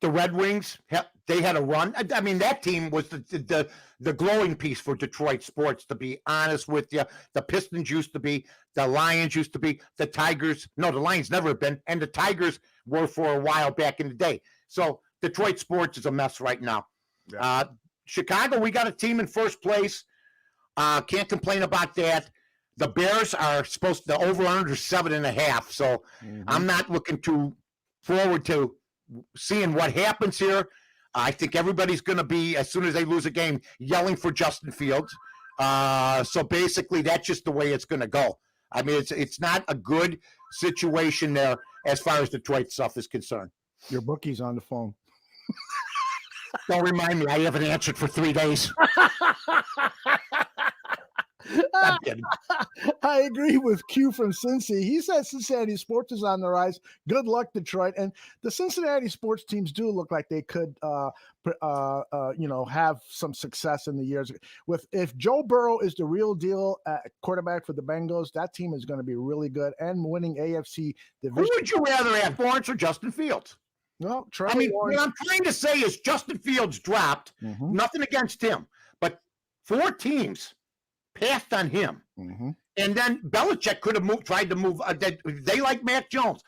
the Red Wings, they had a run. I mean, that team was the glowing piece for Detroit sports, to be honest with you. The Pistons used to be, the Lions used to be, the Tigers. No, the Lions never have been, and the Tigers were for a while back in the day. So Detroit sports is a mess right now. Yeah. Chicago, we got a team in first place. Can't complain about that. The Bears are supposed to, the over-under 7.5. So I'm not looking too forward to seeing what happens here. I think everybody's going to be, as soon as they lose a game, yelling for Justin Fields. So basically, that's just the way it's going to go. I mean, it's not a good situation there as far as Detroit stuff is concerned. Your bookie's on the phone. Don't remind me. I haven't answered for 3 days. I'm kidding. I agree with Q from Cincy. He says Cincinnati sports is on the rise. Good luck, Detroit. And the Cincinnati sports teams do look like they could, have some success in the years. If Joe Burrow is the real deal at quarterback for the Bengals, that team is going to be really good and winning AFC division. Who would you rather have, Lawrence or Justin Fields? Well, I mean, what I'm trying to say is Justin Fields dropped. Nothing against him, but 4 teams passed on him. And then Belichick could have tried to move. They like Mac Jones.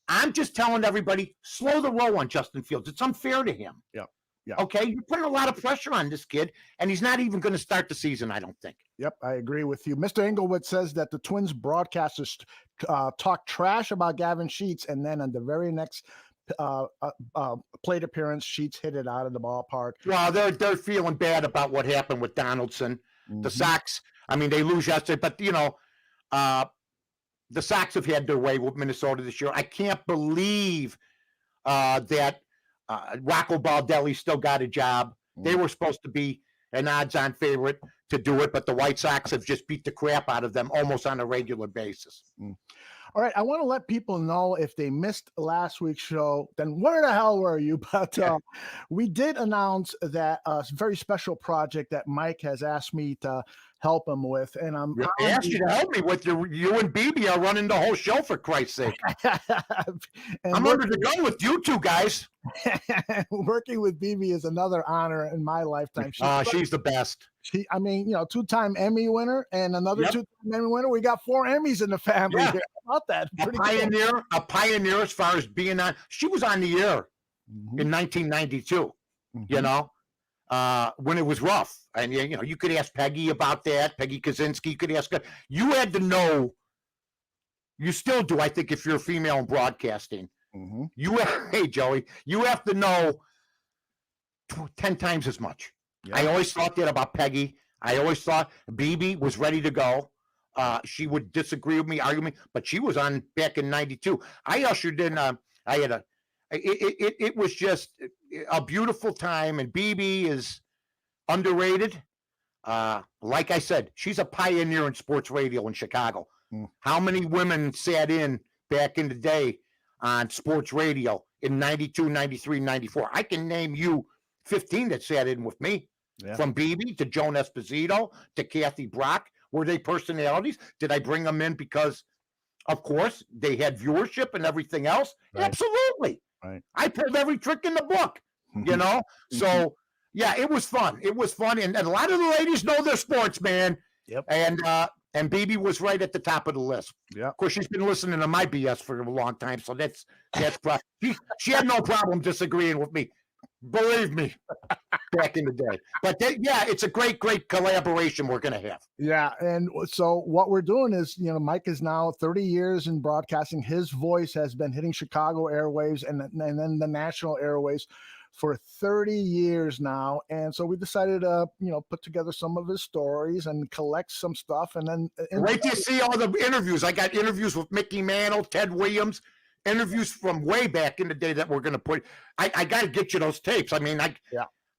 I'm just telling everybody, slow the roll on Justin Fields. It's unfair to him. Yeah. Okay, you're putting a lot of pressure on this kid, and he's not even going to start the season, I don't think. Yep, I agree with you. Mr. Inglewood says that the Twins broadcasters talk trash about Gavin Sheets, and then on the very next plate appearance, Sheets hit it out of the ballpark. Well, they're feeling bad about what happened with Donaldson. The Sox, I mean, they lose yesterday, but the Sox have had their way with Minnesota this year. I can't believe that Rocco Baldelli still got a job. They were supposed to be an odds-on favorite to do it, but the White Sox have just beat the crap out of them almost on a regular basis. All right, I want to let people know if they missed last week's show, then where the hell were you? But we did announce that a very special project that Mike has asked me to help him with. And I asked you to help me with you and BB are running the whole show, for Christ's sake. I'm under the gun with you two guys. Working with BB is another honor in my lifetime. She's the best. I mean, 2-time Emmy winner and another 2-time Emmy winner. We got 4 Emmys in the family. Yeah. How about that? A pioneer as far as being on. She was on the air in 1992. When it was rough, and you could ask Peggy about that. Peggy Kaczynski. You could ask her. You had to know. You still do, I think, if you're a female in broadcasting. Hey Joey, you have to know 10 times as much. I always thought that about Peggy. I always thought BB was ready to go. She would disagree with me, argue with me, but she was on back in 92. I ushered in. It was just a beautiful time, and BB is underrated. Like I said, she's a pioneer in sports radio in Chicago. How many women sat in back in the day on sports radio in 92, 93, 94. I can name you 15 that sat in with me. Yeah. From BB to Joan Esposito to Kathy Brock. Were they personalities? Did I bring them in because, of course, they had viewership and everything else? Right. Absolutely. Right. I pulled every trick in the book, you know? So, yeah, it was fun. It was fun. And a lot of the ladies know their sports, man. Yep. And BB was right at the top of the list. Yeah. Of course, she's been listening to my BS for a long time, so that's she had no problem disagreeing with me. Believe me, back in the day. But yeah, it's a great collaboration we're going to have. Yeah, and so what we're doing is, Mike is now 30 years in broadcasting. His voice has been hitting Chicago airwaves and then the national airwaves for 30 years now. And so we decided to, put together some of his stories and collect some stuff. And then wait till you see all the interviews. I got interviews with Mickey Mantle, Ted Williams, interviews from way back in the day that we're going to put. I got to get you those tapes. I mean, I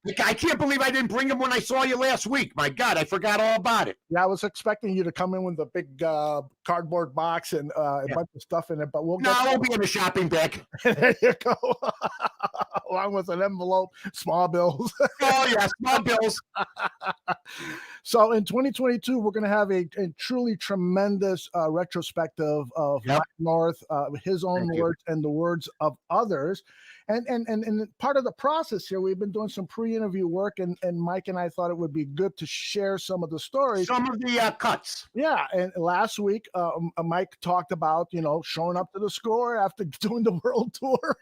can't believe I didn't bring them when I saw you last week. My God, I forgot all about it. Yeah, I was expecting you to come in with a big cardboard box and a bunch of stuff in it, but we'll. No, I won't be in a shopping bag. There you go. Along with an envelope, small bills. Oh yeah, small bills. So in 2022, we're going to have a truly tremendous retrospective of Mike North, his own words and the words of others. And part of the process here, we've been doing some pre-interview work, and Mike and I thought it would be good to share some of the stories. Some of the cuts. Yeah, and last week, Mike talked about, showing up to the Score after doing the world tour.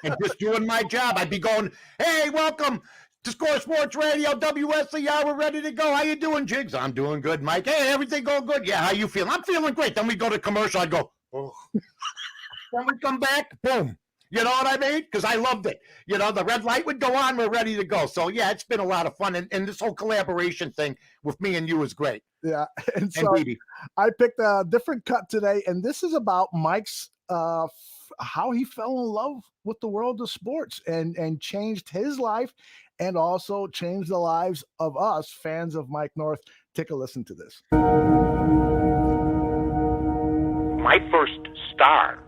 And just doing my job. I'd be going, hey, welcome to Score Sports Radio, WSCR, we're ready to go. How you doing, Jigs? I'm doing good, Mike. Hey, everything going good? Yeah, how you feeling? I'm feeling great. Then we go to commercial. I go, oh. Then we come back, boom. You know what I mean? Because I loved it. The red light would go on. We're ready to go. So, yeah, it's been a lot of fun. And this whole collaboration thing with me and you is great. Yeah. And so I picked a different cut today. And this is about Mike's how he fell in love with the world of sports and changed his life and also changed the lives of us, fans of Mike North. Take a listen to this. My first star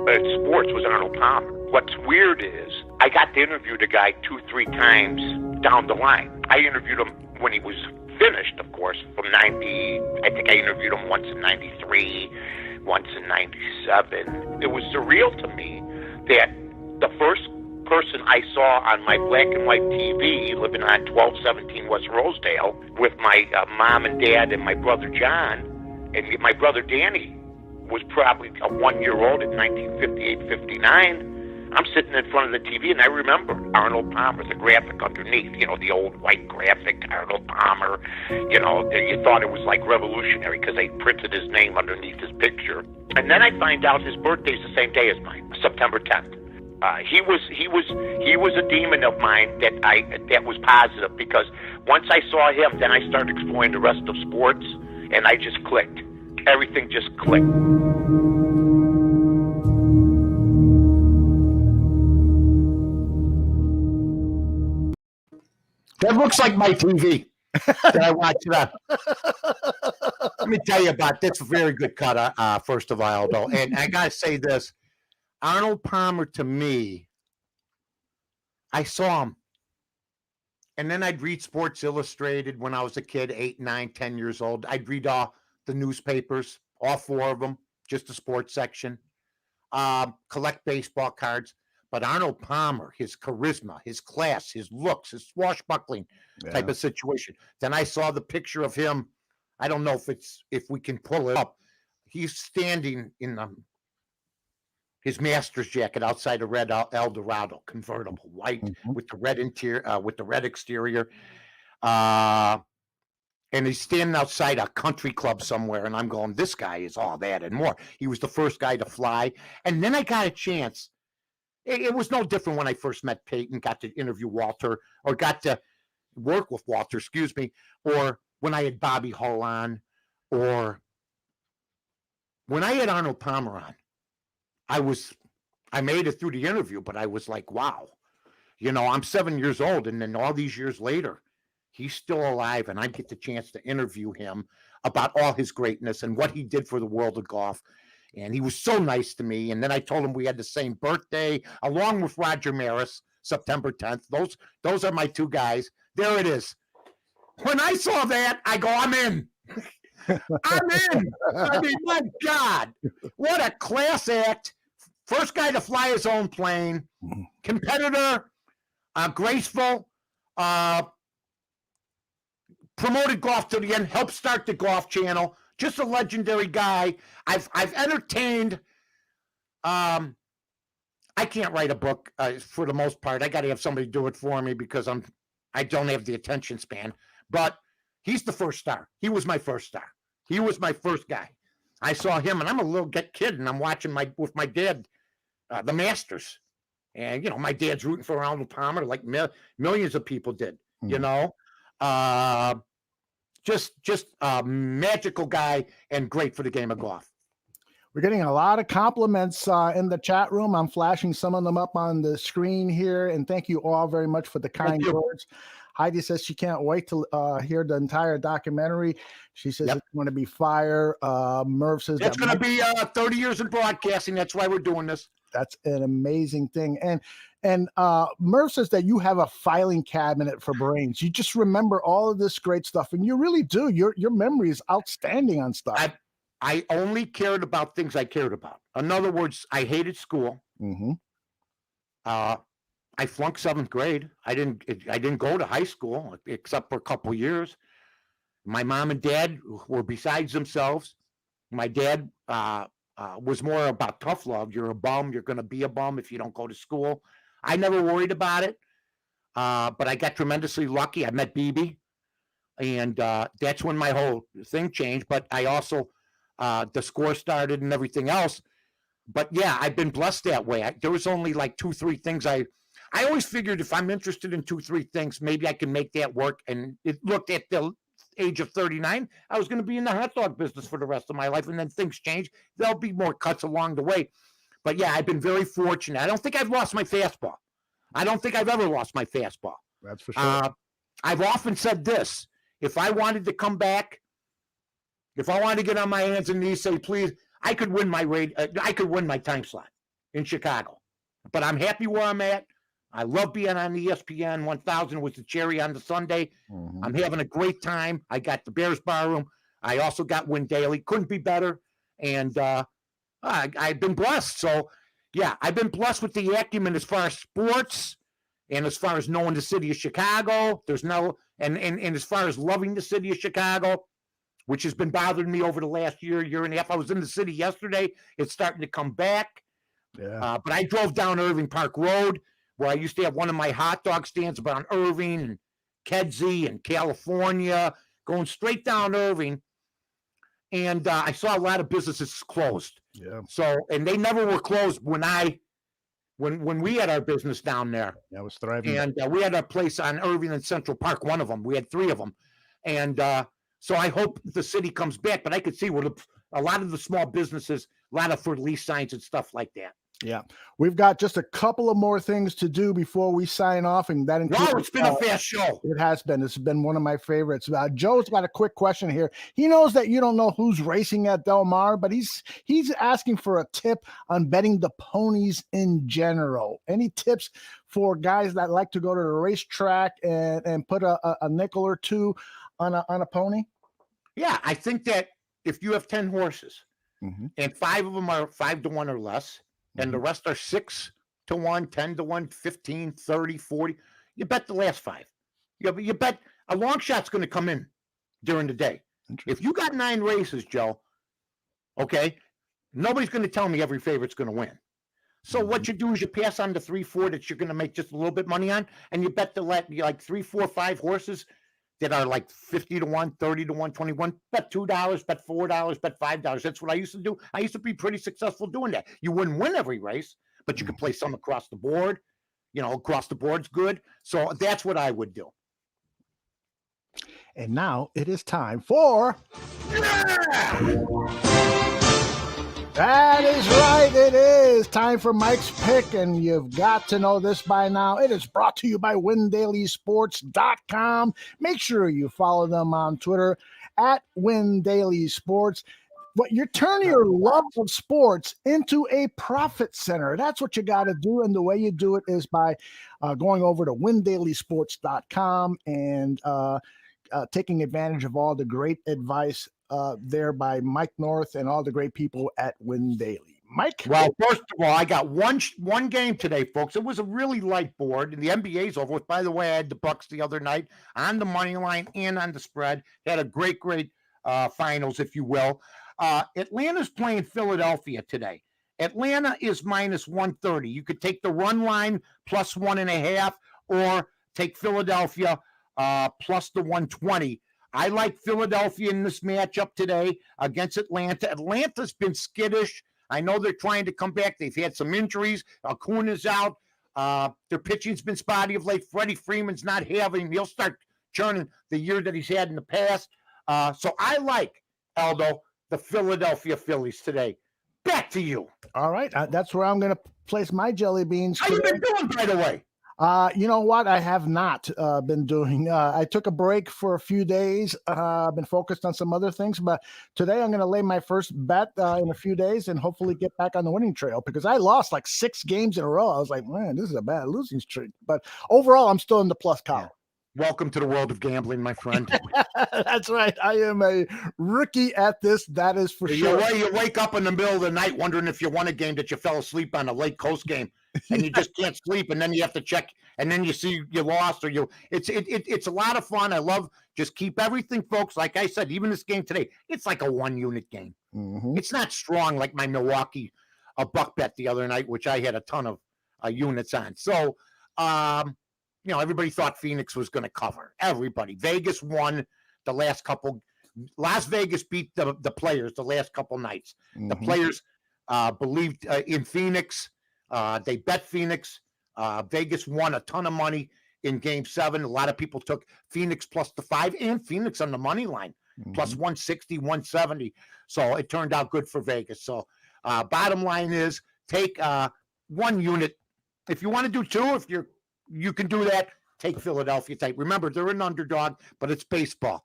at sports was Arnold Palmer. What's weird is I got to interview the guy 2-3 times down the line. I interviewed him when he was finished, of course, from 90. I think I interviewed him once in 93, once in 97. It was surreal to me that the first person I saw on my black and white TV living on 1217 West Rosedale with my mom and dad and my brother John and my brother Danny was probably 1 year old in 1958-59. I'm sitting in front of the TV, and I remember Arnold Palmer, the graphic underneath, the old white graphic, Arnold Palmer. You thought it was like revolutionary because they printed his name underneath his picture. And then I find out his birthday's the same day as mine, September 10th. He was a demon of mine that was positive because once I saw him, then I started exploring the rest of sports, and I just clicked. Everything just clicked. That looks like my TV that I watch that. Let me tell you about this very good cut, first of all, Aldo. And I got to say this. Arnold Palmer, to me, I saw him. And then I'd read Sports Illustrated when I was a kid, 8, 9, 10 years old. I'd read the newspapers, all 4 of them, just the sports section. Collect baseball cards. But Arnold Palmer, his charisma, his class, his looks, his swashbuckling type of situation. Then I saw the picture of him. I don't know if we can pull it up. He's standing in his master's jacket outside a red Eldorado convertible, white with the red interior, with the red exterior. And he's standing outside a country club somewhere, and I'm going, this guy is all that and more. He was the first guy to fly. And then I got a chance. It was no different when I first met Peyton, got to interview Walter, or got to work with Walter, or when I had Bobby Hull on, or when I had Arnold Palmer on. I made it through the interview, but I was like, wow. I'm 7 years old, and then all these years later, he's still alive, and I get the chance to interview him about all his greatness and what he did for the world of golf. And he was so nice to me. And then I told him we had the same birthday, along with Roger Maris, September 10th. Those are my two guys. There it is. When I saw that, I go, I'm in. I'm in. I mean, my God, what a class act. First guy to fly his own plane, competitor, graceful, promoted golf to the end, helped start the Golf Channel. Just a legendary guy. I've entertained. I can't write a book for the most part. I got to have somebody do it for me because I don't have the attention span. But he's the first star. He was my first star. He was my first guy. I saw him, and I'm a little kid, and I'm watching with my dad, the Masters, and my dad's rooting for Arnold Palmer like millions of people did. Just a magical guy and great for the game of golf. We're getting a lot of compliments in the chat room. I'm flashing some of them up on the screen here. And thank you all very much for the kind words. Heidi says she can't wait to hear the entire documentary. She says it's going to be fire. Merv says it's going to be 30 years in broadcasting. That's why we're doing this. That's an amazing thing. And Merv says that you have a filing cabinet for brains. You just remember all of this great stuff, and you really do. Your memory is outstanding on stuff. I only cared about things I cared about. In other words, I hated school. Mm-hmm. I flunked 7th grade. I didn't go to high school except for a couple years. My mom and dad were besides themselves. My dad was more about tough love. You're a bum. You're going to be a bum if you don't go to school. I never worried about it, but I got tremendously lucky. I met BB, and that's when my whole thing changed. But I also, the score started and everything else. But yeah, I've been blessed that way. There was only like 2-3 things I always figured if I'm interested in 2-3 things, maybe I can make that work. And it looked at the age of 39, I was going to be in the hot dog business for the rest of my life. And then things change. There'll be more cuts along the way. But yeah, I've been very fortunate. I don't think I've lost my fastball. I don't think I've ever lost my fastball. That's for sure. I've often said this. If I wanted to come back, if I wanted to get on my hands and knees, say, please, I could win my time slot in Chicago. But I'm happy where I'm at. I love being on the ESPN 1000 with the cherry on the Sunday. Mm-hmm. I'm having a great time. I got the Bears Barroom. I also got Win Daily. Couldn't be better. And I've been blessed. So, yeah, I've been blessed with the acumen as far as sports and as far as knowing the city of Chicago. And as far as loving the city of Chicago, which has been bothering me over the last year and a half. I was in the city yesterday. It's starting to come back. Yeah. But I drove down Irving Park Road, where I used to have one of my hot dog stands around Irving and Kedzie and California, going straight down Irving. And I saw a lot of businesses closed. Yeah. So, and they never were closed when we had our business down there. Yeah, it was thriving. And we had a place on Irving and Central Park, one of them. We had 3 of them. And so I hope the city comes back, but I could see where a lot of the small businesses, a lot of for lease signs and stuff like that. Yeah. We've got just a couple of more things to do before we sign off. And that includes, wow, it's been a fast show. It has been. It's been one of my favorites. Joe's got a quick question here. He knows that you don't know who's racing at Del Mar, but he's asking for a tip on betting the ponies in general. Any tips for guys that like to go to the racetrack and put a nickel or two on a pony? Yeah, I think that if you have 10 horses mm-hmm. and 5 of them are 5-1 or less, and the rest are 6-1, 10-1, 15, 30, 40. You bet the last 5. You bet a long shot's going to come in during the day. If you got 9 races, Joe, okay, nobody's going to tell me every favorite's going to win. So what you do is you pass on the 3-4 that you're going to make just a little bit money on, and you bet like 3, 4, 5 horses that are like 50-1, 30-1, 21, bet $2, bet $4, bet $5. That's what I used to do. I used to be pretty successful doing that. You wouldn't win every race, but you could play some across the board. Across the board's good. So that's what I would do. And now it is time for... That is right. It is time for Mike's Pick, and you've got to know this by now. It is brought to you by WinDailySports.com. Make sure you follow them on Twitter at WinDailySports. But you're turning your love of sports into a profit center. That's what you got to do. And the way you do it is by going over to windailysports.com and taking advantage of all the great advice there by Mike North and all the great people at Win Daily. Mike? Well, first of all, I got one game today, folks. It was a really light board, and the NBA's over with. By the way, I had the Bucks the other night on the money line and on the spread. They had a great finals, if you will. Atlanta's playing Philadelphia today. Atlanta is minus 130. You could take the run line plus 1.5, or take Philadelphia plus the 120. I like Philadelphia in this matchup today against Atlanta. Atlanta's been skittish. I know they're trying to come back. They've had some injuries. Acuna's out. Their pitching's been spotty of late. Freddie Freeman's not having. He'll start churning the year that he's had in the past. So I like, Aldo, the Philadelphia Phillies today. Back to you. All right. That's where I'm going to place my jelly beans. How you been doing, by the way? You know what? I have not been doing. I took a break for a few days. I've been focused on some other things, but today I'm going to lay my first bet in a few days and hopefully get back on the winning trail, because I lost like 6 games in a row. I was like, man, this is a bad losing streak. But overall, I'm still in the plus column. Welcome to the world of gambling, my friend. That's right. I am a rookie at this. That is for sure. You wake up in the middle of the night wondering if you won a game that you fell asleep on, a late Coast game, and you just can't sleep, and then you have to check, and then you see you lost, or it's a lot of fun. I love, just keep everything, folks. Like I said, even this game today, it's like a 1-unit game. Mm-hmm. It's not strong like my Milwaukee buck bet the other night, which I had a ton of units on. So, everybody thought Phoenix was going to cover. Everybody. Vegas won the last couple. Las Vegas beat the players the last couple nights. Mm-hmm. The players believed in Phoenix. They bet Phoenix. Vegas won a ton of money in Game 7. A lot of people took Phoenix plus the 5 and Phoenix on the money line, Mm-hmm. plus 160, 170. So it turned out good for Vegas. So bottom line is, take 1 unit. If you want to do 2, you can do that. Take Philadelphia type. Remember, they're an underdog, but it's baseball.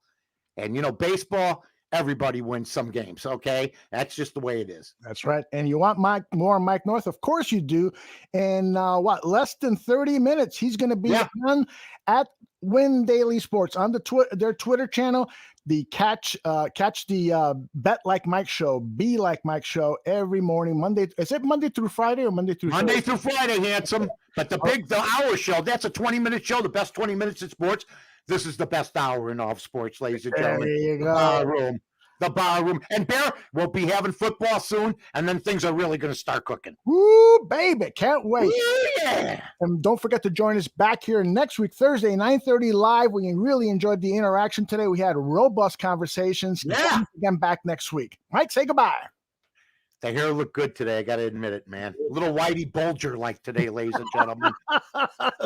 And, baseball, everybody wins some games, okay? That's just the way it is. That's right. And you want more Mike North? Of course you do. And less than 30 minutes, he's going to be on at Win Daily Sports on their Twitter channel. The catch the Bet Like Mike show, Be Like Mike show every morning. Monday. Is it Monday through Friday or Monday through Monday through Friday, handsome. But the hour show, that's a 20-minute show, the best 20 minutes in sports. This is the best hour in all of sports, ladies and gentlemen. There you go. The Barroom. And Bear, we'll be having football soon, and then things are really going to start cooking. Woo, baby. Can't wait. Yeah. And don't forget to join us back here next week, Thursday, 9:30 live. We really enjoyed the interaction today. We had robust conversations. Yeah. Again, back next week. Mike, say goodbye. The hair looked good today. I got to admit it, man. A little Whitey Bulger like today, ladies and gentlemen.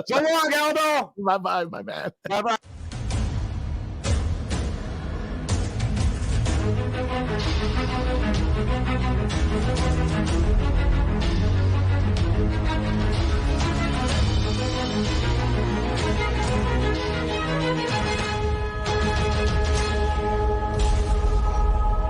So long, Aldo. Bye-bye, my man. Bye-bye.